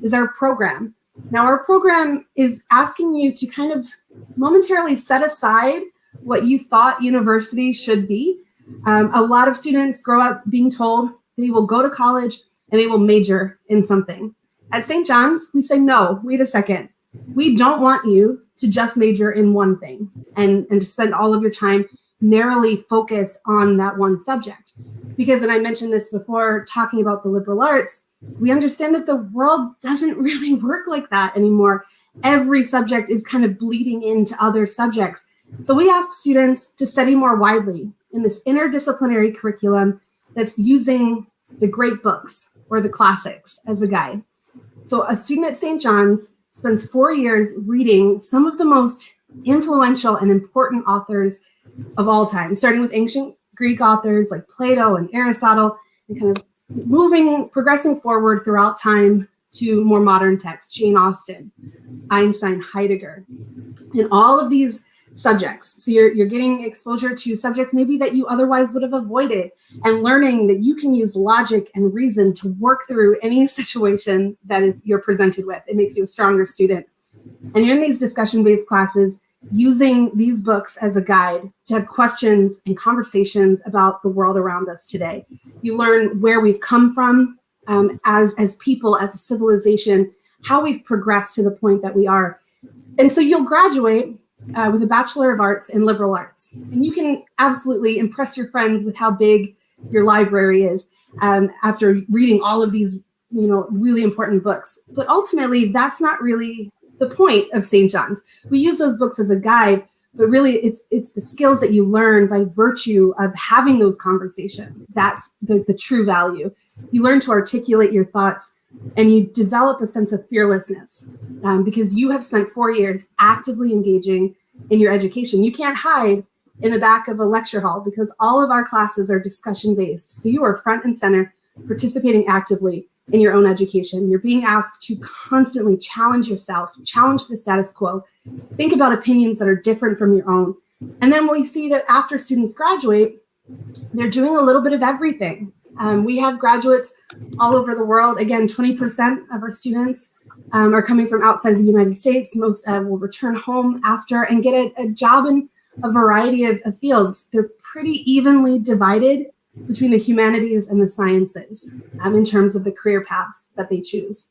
is our program. Now, our program is asking you to kind of momentarily set aside what you thought university should be. A lot of students grow up being told they will go to college and they will major in something. At St. John's, we say, no, wait a second. We don't want you to just major in one thing and to spend all of your time narrowly focused on that one subject. Because, and I mentioned this before talking about the liberal arts, we understand that the world doesn't really work like that anymore. Every subject is kind of bleeding into other subjects. So we ask students to study more widely in this interdisciplinary curriculum that's using the great books or the classics as a guide. So a student at St. John's spends 4 years reading some of the most influential and important authors of all time, starting with ancient Greek authors like Plato and Aristotle, and kind of progressing forward throughout time to more modern texts, Jane Austen, Einstein, Heidegger, and all of these subjects. So you're getting exposure to subjects maybe that you otherwise would have avoided, and learning that you can use logic and reason to work through any situation that you're presented with. It makes you a stronger student. And you're in these discussion-based classes using these books as a guide to have questions and conversations about the world around us today. You learn where we've come from as people, as a civilization, how we've progressed to the point that we are. And so you'll graduate with a Bachelor of Arts in Liberal Arts. And you can absolutely impress your friends with how big your library is after reading all of these, really important books. But ultimately, that's not really the point of St. John's. We use those books as a guide, but really it's the skills that you learn by virtue of having those conversations. That's the true value. You learn to articulate your thoughts, and you develop a sense of fearlessness because you have spent 4 years actively engaging in your education. You can't hide in the back of a lecture hall because all of our classes are discussion-based. So you are front and center, participating actively in your own education. You're being asked to constantly challenge yourself, challenge the status quo, think about opinions that are different from your own. And then we see that after students graduate, they're doing a little bit of everything. We have graduates all over the world. Again, 20% of our students are coming from outside of the United States. Most will return home after and get a job in a variety of fields. They're pretty evenly divided between the humanities and the sciences in terms of the career paths that they choose.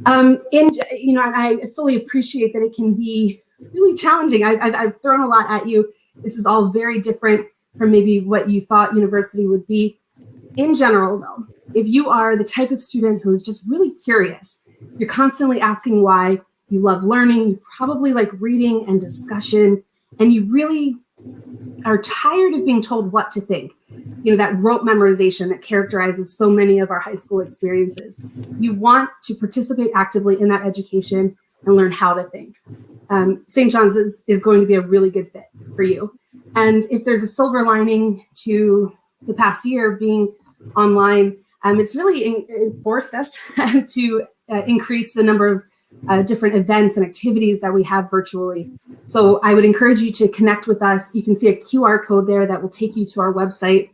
I fully appreciate that it can be really challenging. I've thrown a lot at you. This is all very different from maybe what you thought university would be. In general, though, if you are the type of student who is just really curious, you're constantly asking why, you love learning, you probably like reading and discussion, and you really are tired of being told what to think, that rote memorization that characterizes so many of our high school experiences. You want to participate actively in that education and learn how to think. St. John's is going to be a really good fit for you. And if there's a silver lining to the past year being online, it's really forced us to increase the number of different events and activities that we have virtually. So I would encourage you to connect with us. You can see a QR code there that will take you to our website.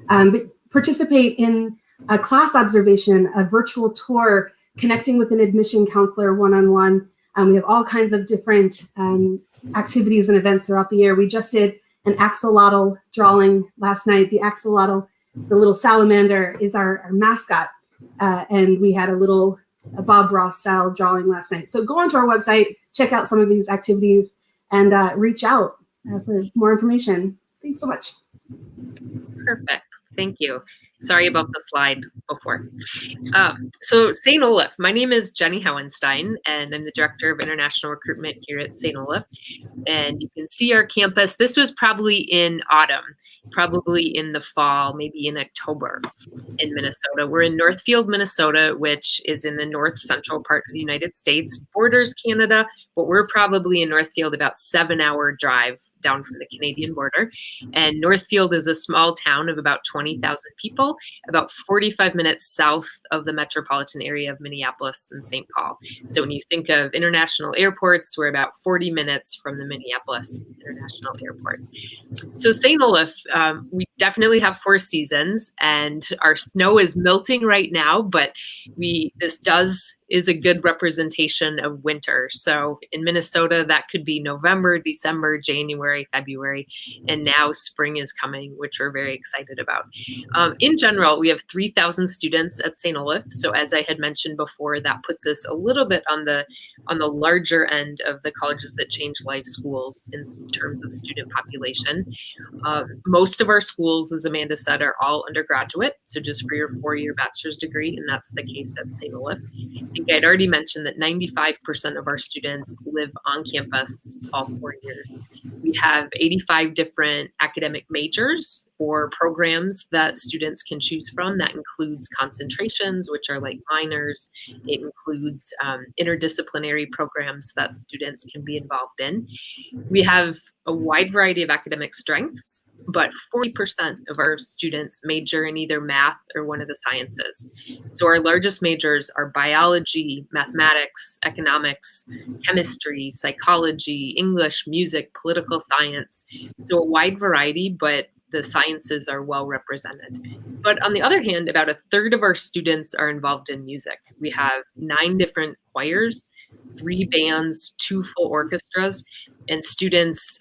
But participate in a class observation, a virtual tour, connecting with an admission counselor one-on-one. We have all kinds of different activities and events throughout the year. We just did an axolotl drawing last night. The axolotl, the little salamander, is our mascot. And we had a Bob Ross style drawing last night. So go onto our website, check out some of these activities, and reach out. for more information. Thanks so much. Perfect. Thank you. Sorry about the slide before. So St. Olaf, my name is Jenny Howenstein, and I'm the Director of International Recruitment here at St. Olaf. And you can see our campus. This was probably in autumn, probably in the fall, maybe in October in Minnesota. We're in Northfield, Minnesota, which is in the north central part of the United States, borders Canada, but we're probably in Northfield about 7-hour drive down from the Canadian border. And Northfield is a small town of about 20,000 people, about 45 minutes south of the metropolitan area of Minneapolis and St. Paul. So when you think of international airports, we're about 40 minutes from the Minneapolis International Airport. So St. Olaf, we definitely have 4 seasons, and our snow is melting right now, but this is a good representation of winter. So in Minnesota, that could be November, December, January, February, and now spring is coming, which we're very excited about. In general, we have 3,000 students at St. Olaf. So as I had mentioned before, that puts us a little bit on the larger end of the colleges that change life schools in terms of student population. Most of our schools, as Amanda said, are all undergraduate, so just for your 4-year bachelor's degree, and that's the case at St. Olaf. I think I'd already mentioned that 95% of our students live on campus all 4 years. We have 85 different academic majors or programs that students can choose from. That includes concentrations, which are like minors. It includes interdisciplinary programs that students can be involved in. We have a wide variety of academic strengths, but 40% of our students major in either math or one of the sciences. So our largest majors are biology, mathematics, economics, chemistry, psychology, English, music, political science. So a wide variety, but the sciences are well represented. But on the other hand, about a third of our students are involved in music. We have 9 different choirs, 3 bands, 2 full orchestras, and students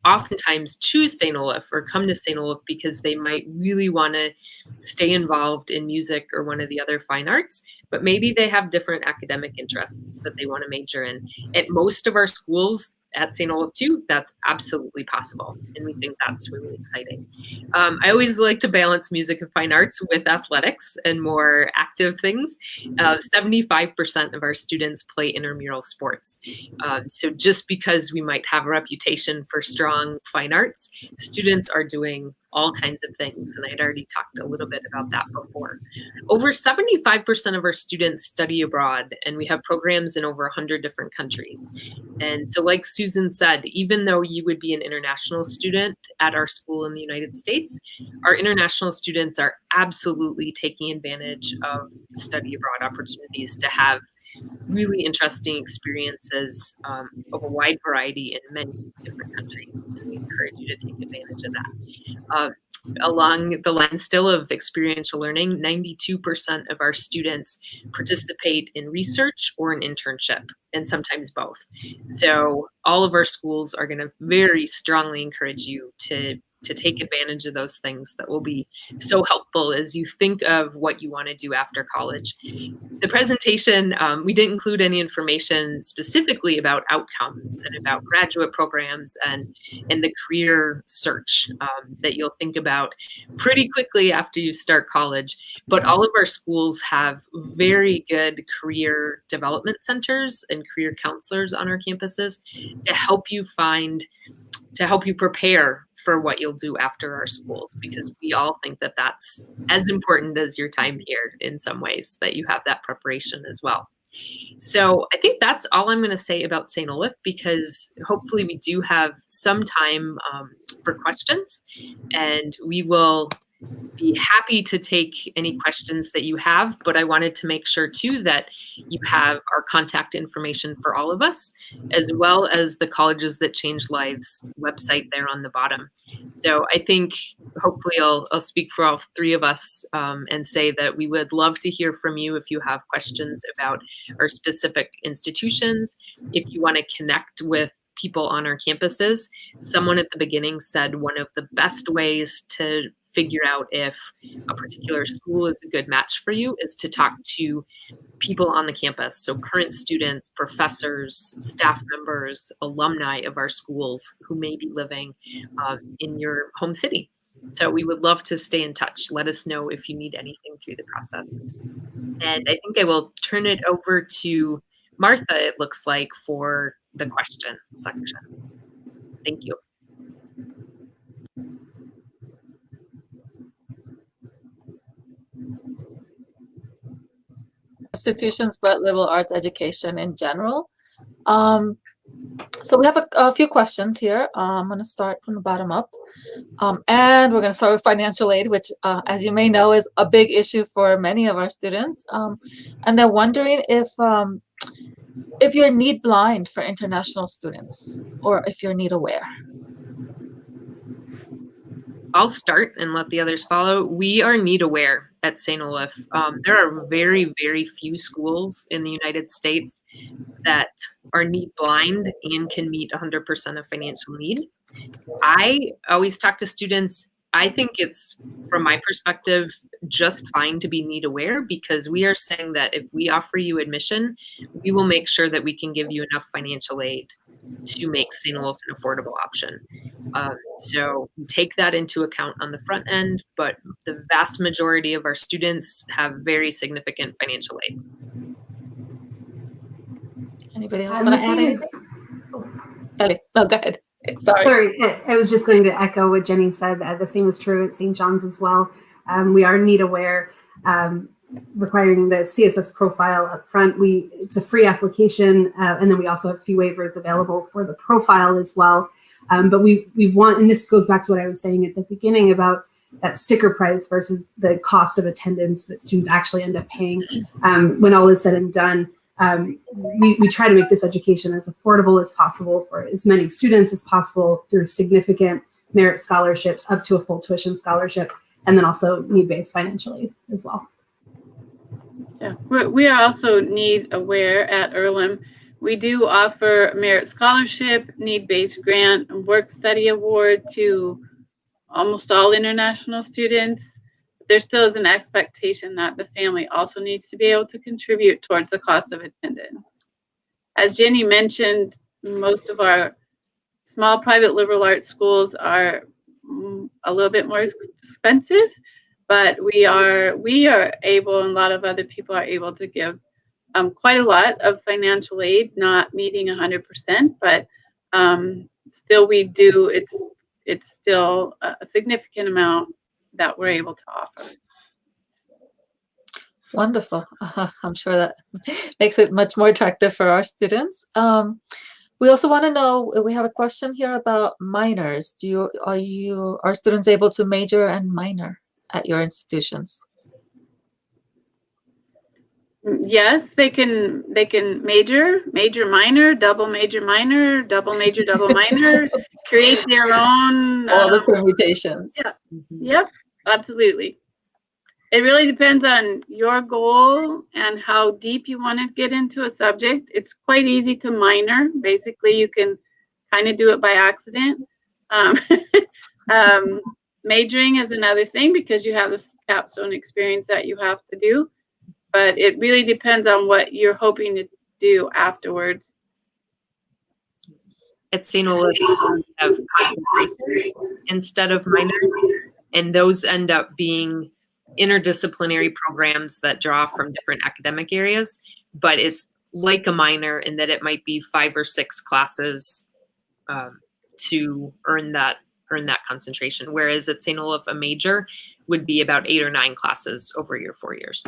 oftentimes choose St. Olaf or come to St. Olaf because they might really want to stay involved in music or one of the other fine arts, but maybe they have different academic interests that they want to major in. At most of our schools, at St. Olaf too, that's absolutely possible, and we think that's really exciting. I always like to balance music and fine arts with athletics and more active things. 75% of our students play intramural sports. So just because we might have a reputation for strong fine arts, students are doing all kinds of things, and I'd already talked a little bit about that before. Over 75% of our students study abroad, and we have programs in over 100 different countries. And so like Susan said, even though you would be an international student at our school in the United States, our international students are absolutely taking advantage of study abroad opportunities to have really interesting experiences of a wide variety in many different countries, and we encourage you to take advantage of that. Along the line still of experiential learning, 92% of our students participate in research or an internship, and sometimes both. So all of our schools are going to very strongly encourage you to take advantage of those things that will be so helpful as you think of what you want to do after college. The presentation, we didn't include any information specifically about outcomes and about graduate programs and the career search that you'll think about pretty quickly after you start college. But all of our schools have very good career development centers and career counselors on our campuses to help you prepare for what you'll do after our schools, because we all think that that's as important as your time here in some ways, that you have that preparation as well. So I think that's all I'm going to say about St. Olaf, because hopefully we do have some time for questions, and we will be happy to take any questions that you have, but I wanted to make sure too that you have our contact information for all of us, as well as the Colleges That Change Lives website there on the bottom. So I think hopefully I'll speak for all 3 of us and say that we would love to hear from you if you have questions about our specific institutions, if you want to connect with people on our campuses. Someone at the beginning said one of the best ways to figure out if a particular school is a good match for you is to talk to people on the campus. So current students, professors, staff members, alumni of our schools who may be living in your home city. So we would love to stay in touch. Let us know if you need anything through the process. And I think I will turn it over to Martha, it looks like, for the question section. Thank you. Institutions, but liberal arts education in general. So we have a few questions here. I'm going to start from the bottom up. And we're going to start with financial aid, which, as you may know, is a big issue for many of our students. And they're wondering if you're need blind for international students, or if you're need aware. I'll start and let the others follow. We are need aware at St. Olaf. There are very, very few schools in the United States that are need blind and can meet 100% of financial need. I always talk to students, I think it's, from my perspective, just fine to be need aware, because we are saying that if we offer you admission, we will make sure that we can give you enough financial aid to make St. Olaf an affordable option. So take that into account on the front end, but the vast majority of our students have very significant financial aid. Anybody else want to add anything? Ellie, no, go ahead. Sorry. I was just going to echo what Jenny said. The same is true at St. John's as well. We are need aware, requiring the CSS profile up front. It's a free application, and then we also have fee waivers available for the profile as well. But we want, and this goes back to what I was saying at the beginning about that sticker price versus the cost of attendance that students actually end up paying when all is said and done. We try to make this education as affordable as possible for as many students as possible through significant merit scholarships up to a full tuition scholarship, and then also need-based financial aid as well. Yeah, we are also need aware at Earlham. We do offer merit scholarship, need-based grant, and work study award to almost all international students. There still is an expectation that the family also needs to be able to contribute towards the cost of attendance. As Jenny mentioned, most of our small private liberal arts schools are a little bit more expensive, but we are able, and a lot of other people are able to give quite a lot of financial aid, not meeting 100%, but still we do, it's still a significant amount that we're able to offer. Wonderful. I'm sure that makes it much more attractive for our students. We also want to know, we have a question here about minors. Are students able to major and minor at your institutions? Yes, they can major, minor, double major, double minor, create their own. All the permutations. Yeah. Yep, absolutely. It really depends on your goal and how deep you want to get into a subject. It's quite easy to minor. Basically, you can kind of do it by accident. Majoring is another thing because you have the capstone experience that you have to do. But it really depends on what you're hoping to do afterwards. At St. Olaf, we have concentrations instead of minors, and those end up being interdisciplinary programs that draw from different academic areas, but it's like a minor in that it might be 5 or 6 classes to earn that concentration, whereas at St. Olaf, a major would be about 8 or 9 classes over your 4 years.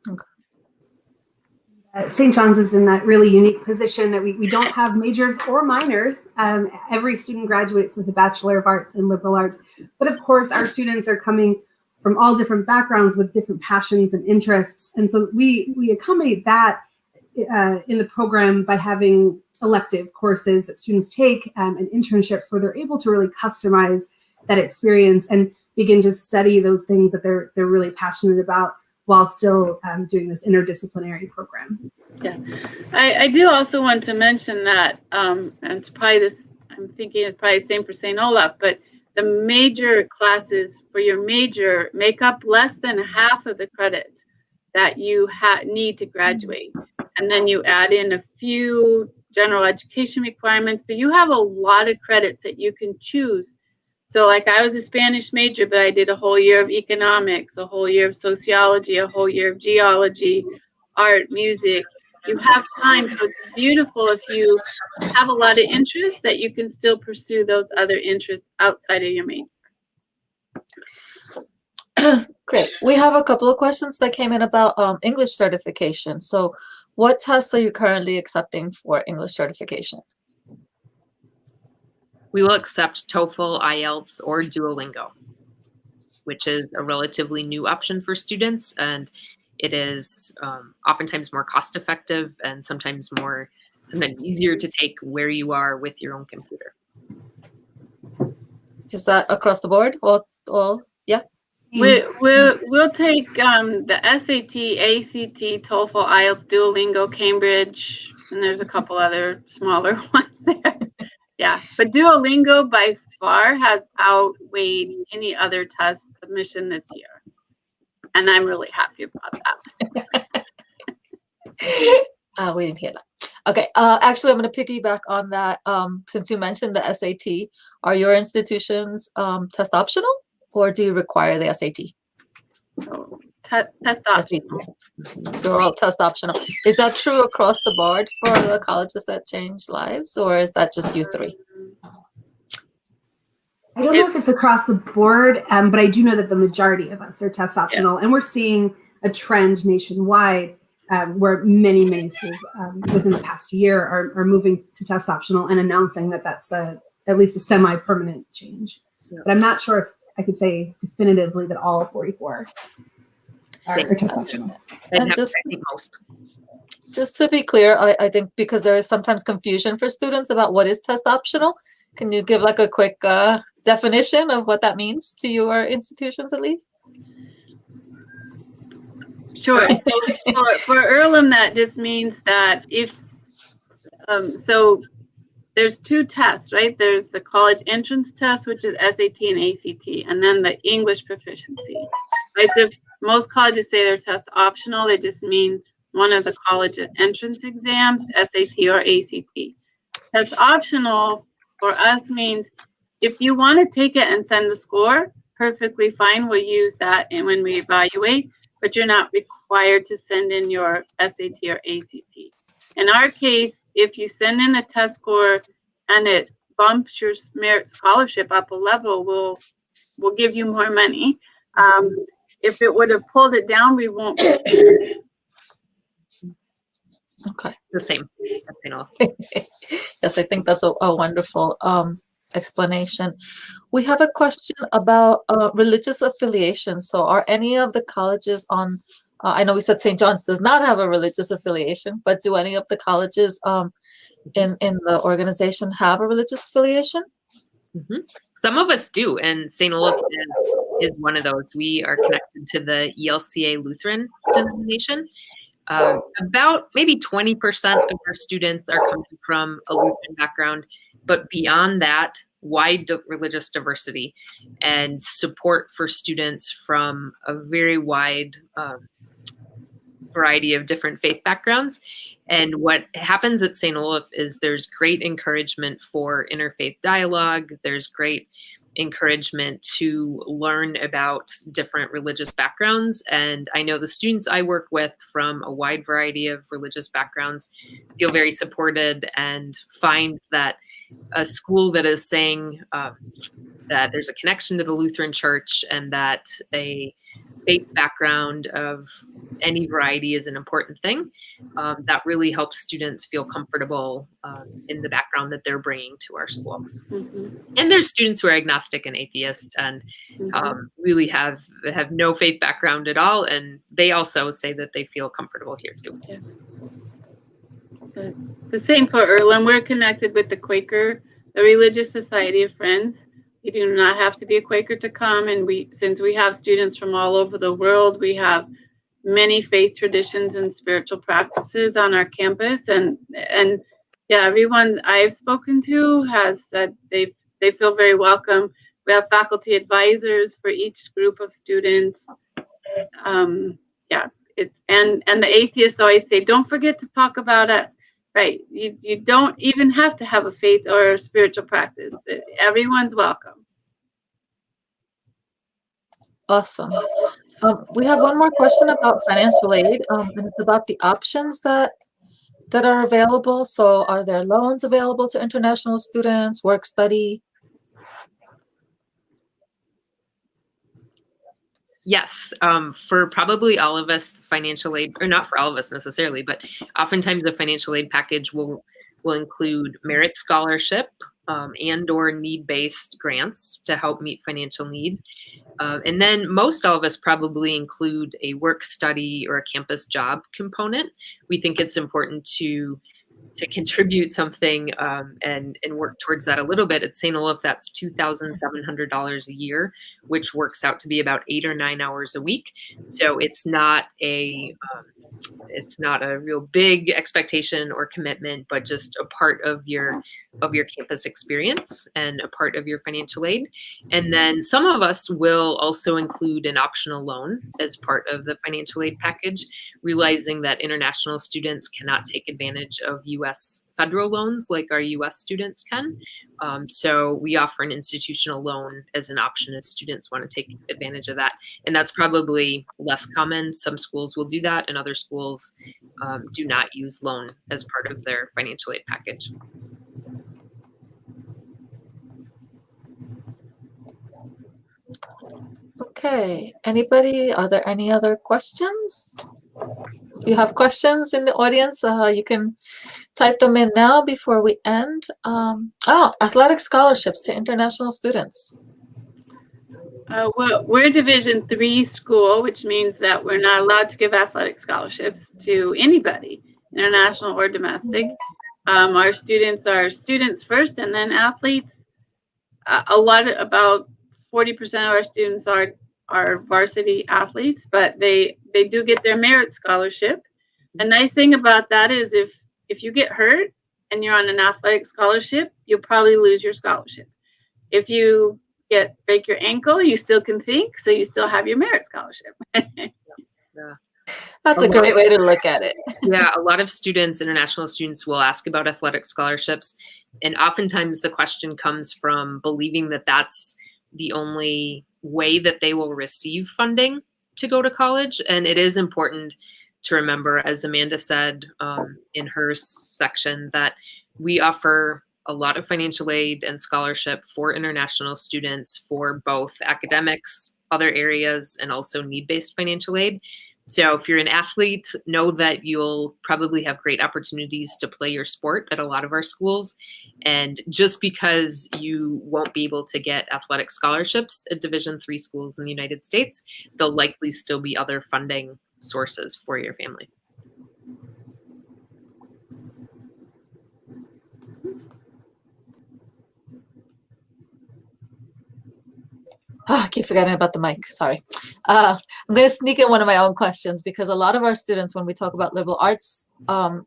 Okay. St. John's is in that really unique position that we don't have majors or minors. Every student graduates with a Bachelor of Arts in Liberal Arts. But of course, our students are coming from all different backgrounds with different passions and interests. And so we accommodate that in the program by having elective courses that students take and internships where they're able to really customize that experience and begin to study those things that they're really passionate about, while still doing this interdisciplinary program. Yeah, I do also want to mention that, and it's probably this, I'm thinking it's probably the same for St. Olaf, but the major classes for your major make up less than half of the credit that you need to graduate. And then you add in a few general education requirements, but you have a lot of credits that you can choose. So like I was a Spanish major, but I did a whole year of economics, a whole year of sociology, a whole year of geology, art, music. You have time, so it's beautiful if you have a lot of interests that you can still pursue those other interests outside of your major. Great. We have a couple of questions that came in about English certification. So what tests are you currently accepting for English certification? We will accept TOEFL, IELTS, or Duolingo, which is a relatively new option for students, and it is oftentimes more cost effective and sometimes easier to take where you are with your own computer. Is that across the board? Well, yeah. We'll take the SAT, ACT, TOEFL, IELTS, Duolingo, Cambridge, and there's a couple other smaller ones there. Yeah, but Duolingo by far has outweighed any other test submission this year. And I'm really happy about that. We didn't hear that. Okay, actually, I'm going to piggyback on that. Since you mentioned the SAT, are your institutions test optional, or do you require the SAT? So, test optional. They're all test optional. Is that true across the board for the colleges that change lives, or is that just you three? I don't know if it's across the board, but I do know that the majority of us are test optional, and we're seeing a trend nationwide where many schools within the past year are moving to test optional and announcing that that's at least a semi-permanent change. Yeah. But I'm not sure if I could say definitively that all 44 are test optional. And just to be clear, I think because there is sometimes confusion for students about what is test optional, can you give like a quick definition of what that means to your institutions at least? Sure. So for Earlham, that just means that if, so there's two tests, right? There's the college entrance test, which is SAT and ACT, and then the English proficiency, right? So if most colleges say they're test optional, they just mean one of the college entrance exams, SAT or ACT. Test optional for us means if you want to take it and send the score, perfectly fine. We'll use that and when we evaluate, but you're not required to send in your SAT or ACT. In our case, if you send in a test score and it bumps your merit scholarship up a level, we'll give you more money. If it would have pulled it down, we won't. Okay. The same. Yes, I think that's a wonderful explanation. We have a question about religious affiliation. So are any of the colleges on, I know we said St. John's does not have a religious affiliation, but do any of the colleges in the organization have a religious affiliation? Mm-hmm. Some of us do, and St. Olaf is one of those. We are connected to the ELCA Lutheran denomination. About maybe 20% of our students are coming from a Lutheran background, but beyond that, wide religious diversity and support for students from a very wide variety of different faith backgrounds. And what happens at St. Olaf is there's great encouragement for interfaith dialogue. There's great encouragement to learn about different religious backgrounds. And I know the students I work with from a wide variety of religious backgrounds feel very supported and find that a school that is saying that there's a connection to the Lutheran Church and that a faith background of any variety is an important thing, that really helps students feel comfortable in the background that they're bringing to our school. Mm-hmm. And there's students who are agnostic and atheist and really have no faith background at all, and they also say that they feel comfortable here too. Yeah. The same for Earlham. We're connected with the Quaker, the Religious Society of Friends. You do not have to be a Quaker to come, and since we have students from all over the world, we have many faith traditions and spiritual practices on our campus, and yeah, everyone I've spoken to has said they feel very welcome. We have faculty advisors for each group of students. Yeah, and the atheists always say, don't forget to talk about us. Right, you don't even have to have a faith or a spiritual practice. Everyone's welcome. Awesome. We have one more question about financial aid, and it's about the options that are available. So are there loans available to international students, work study? Yes, for probably all of us, financial aid, or not for all of us necessarily, but oftentimes the financial aid package will include merit scholarship and or need-based grants to help meet financial need. And then most all of us probably include a work study or a campus job component. We think it's important to contribute something and work towards that a little bit. At St. Olaf, that's $2,700 a year, which works out to be about 8 or 9 hours a week. So it's not a real big expectation or commitment, but just a part of your campus experience and a part of your financial aid. And then some of us will also include an optional loan as part of the financial aid package, realizing that international students cannot take advantage of U.S. federal loans like our U.S. students can. So we offer an institutional loan as an option if students want to take advantage of that. And that's probably less common. Some schools will do that, and other schools do not use loan as part of their financial aid package. Okay, anybody, are there any other questions? If you have questions in the audience, you can type them in now before we end. Athletic scholarships to international students. Well, we're a Division III school, which means that we're not allowed to give athletic scholarships to anybody, international or domestic. Our students are students first and then athletes. About 40% of our students are varsity athletes, but they do get their merit scholarship. The nice thing about that is if you get hurt and you're on an athletic scholarship, you'll probably lose your scholarship. If you break your ankle, you still can think, so you still have your merit scholarship. Yeah. That's a great way to look at it. Yeah, a lot of students, international students, will ask about athletic scholarships. And oftentimes the question comes from believing that that's the only way that they will receive funding to go to college. And it is important to remember, as Amanda said in her section, that we offer a lot of financial aid and scholarship for international students for both academics, other areas, and also need-based financial aid. So if you're an athlete, know that you'll probably have great opportunities to play your sport at a lot of our schools. And just because you won't be able to get athletic scholarships at Division III schools in the United States, there'll likely still be other funding sources for your family. Oh, I keep forgetting about the mic. Sorry. I'm going to sneak in one of my own questions, because a lot of our students, when we talk about liberal arts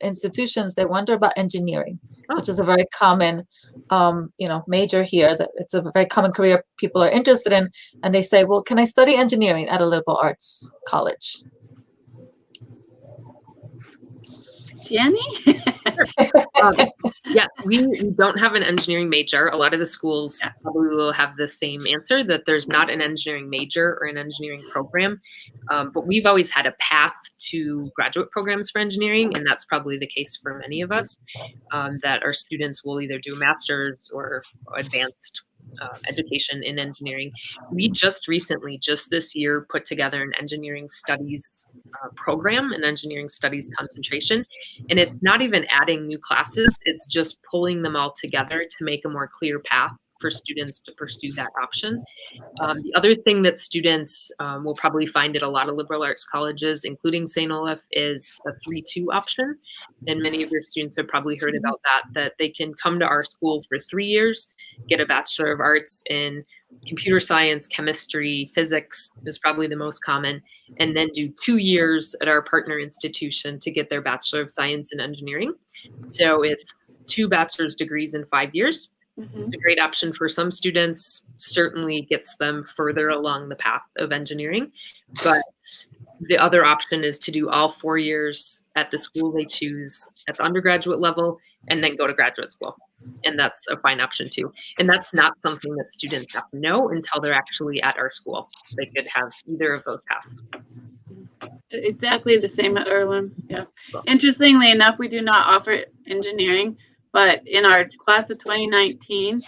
institutions, they wonder about engineering, which is a very common, major here. That it's a very common career people are interested in, and they say, "Well, can I study engineering at a liberal arts college?" Jenny? Yeah, we don't have an engineering major. A lot of the schools probably will have the same answer, that there's not an engineering major or an engineering program. But we've always had a path to graduate programs for engineering, and that's probably the case for many of us, that our students will either do a master's or advanced education in engineering. We just recently, just this year, put together an engineering studies program, an engineering studies concentration. And it's not even adding new classes, it's just pulling them all together to make a more clear path for students to pursue that option. The other thing that students will probably find at a lot of liberal arts colleges, including St. Olaf, is a 3-2 option. And many of your students have probably heard about that they can come to our school for 3 years, get a Bachelor of Arts in computer science, chemistry, physics is probably the most common, and then do 2 years at our partner institution to get their Bachelor of Science in Engineering. So it's 2 bachelor's degrees in 5 years. It's a great option for some students, certainly gets them further along the path of engineering. But the other option is to do all 4 years at the school they choose at the undergraduate level and then go to graduate school. And that's a fine option too. And that's not something that students have to know until they're actually at our school. They could have either of those paths. Exactly the same at Irwin. Yeah. Interestingly enough, we do not offer engineering, but in our class of 2019,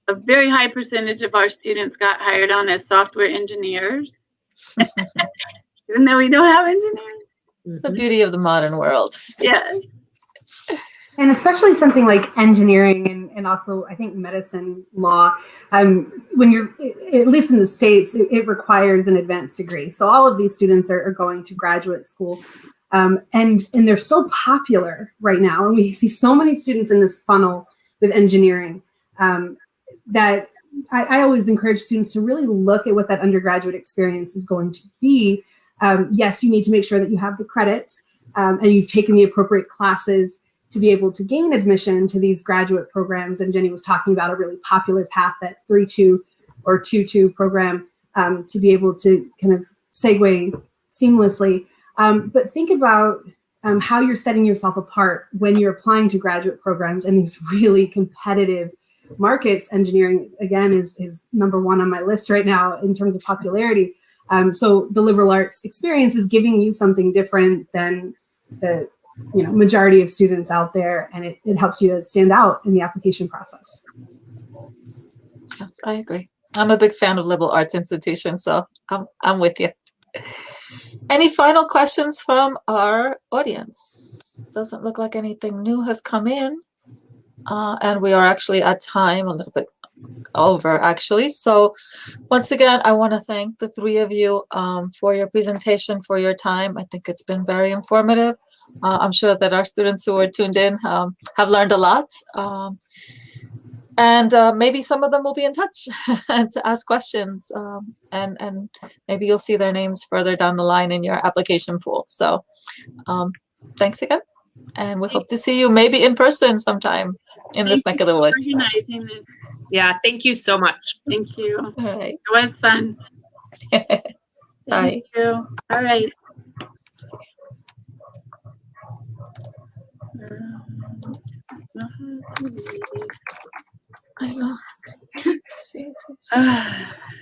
a very high percentage of our students got hired on as software engineers, even though we don't have engineering. The beauty of the modern world. Yes. And especially something like engineering and also I think medicine, law, when you're, at least in the States, it requires an advanced degree. So all of these students are going to graduate school, and they're so popular right now. And we see so many students in this funnel with engineering that I always encourage students to really look at what that undergraduate experience is going to be. Yes, you need to make sure that you have the credits and you've taken the appropriate classes to be able to gain admission to these graduate programs. And Jenny was talking about a really popular path, that 3-2 or 2-2 program, to be able to kind of segue seamlessly. But think about how you're setting yourself apart when you're applying to graduate programs in these really competitive markets. Engineering, again, is number one on my list right now in terms of popularity. So the liberal arts experience is giving you something different than the majority of students out there, and it helps you to stand out in the application process. Yes, I agree. I'm a big fan of liberal arts institutions, so I'm with you. Any final questions from our audience? Doesn't look like anything new has come in, and we are actually at time, a little bit over actually. So once again, I want to thank the three of you for your presentation, for your time. I think it's been very informative. I'm sure that our students who are tuned in have learned a lot. And maybe some of them will be in touch to ask questions. And maybe you'll see their names further down the line in your application pool. So thanks again. And we hope to see you maybe in person sometime in this neck of the woods. Organizing this. Yeah, thank you so much. Thank you. All right. It was fun. Bye. Thank you. All right. I know. See. Ah.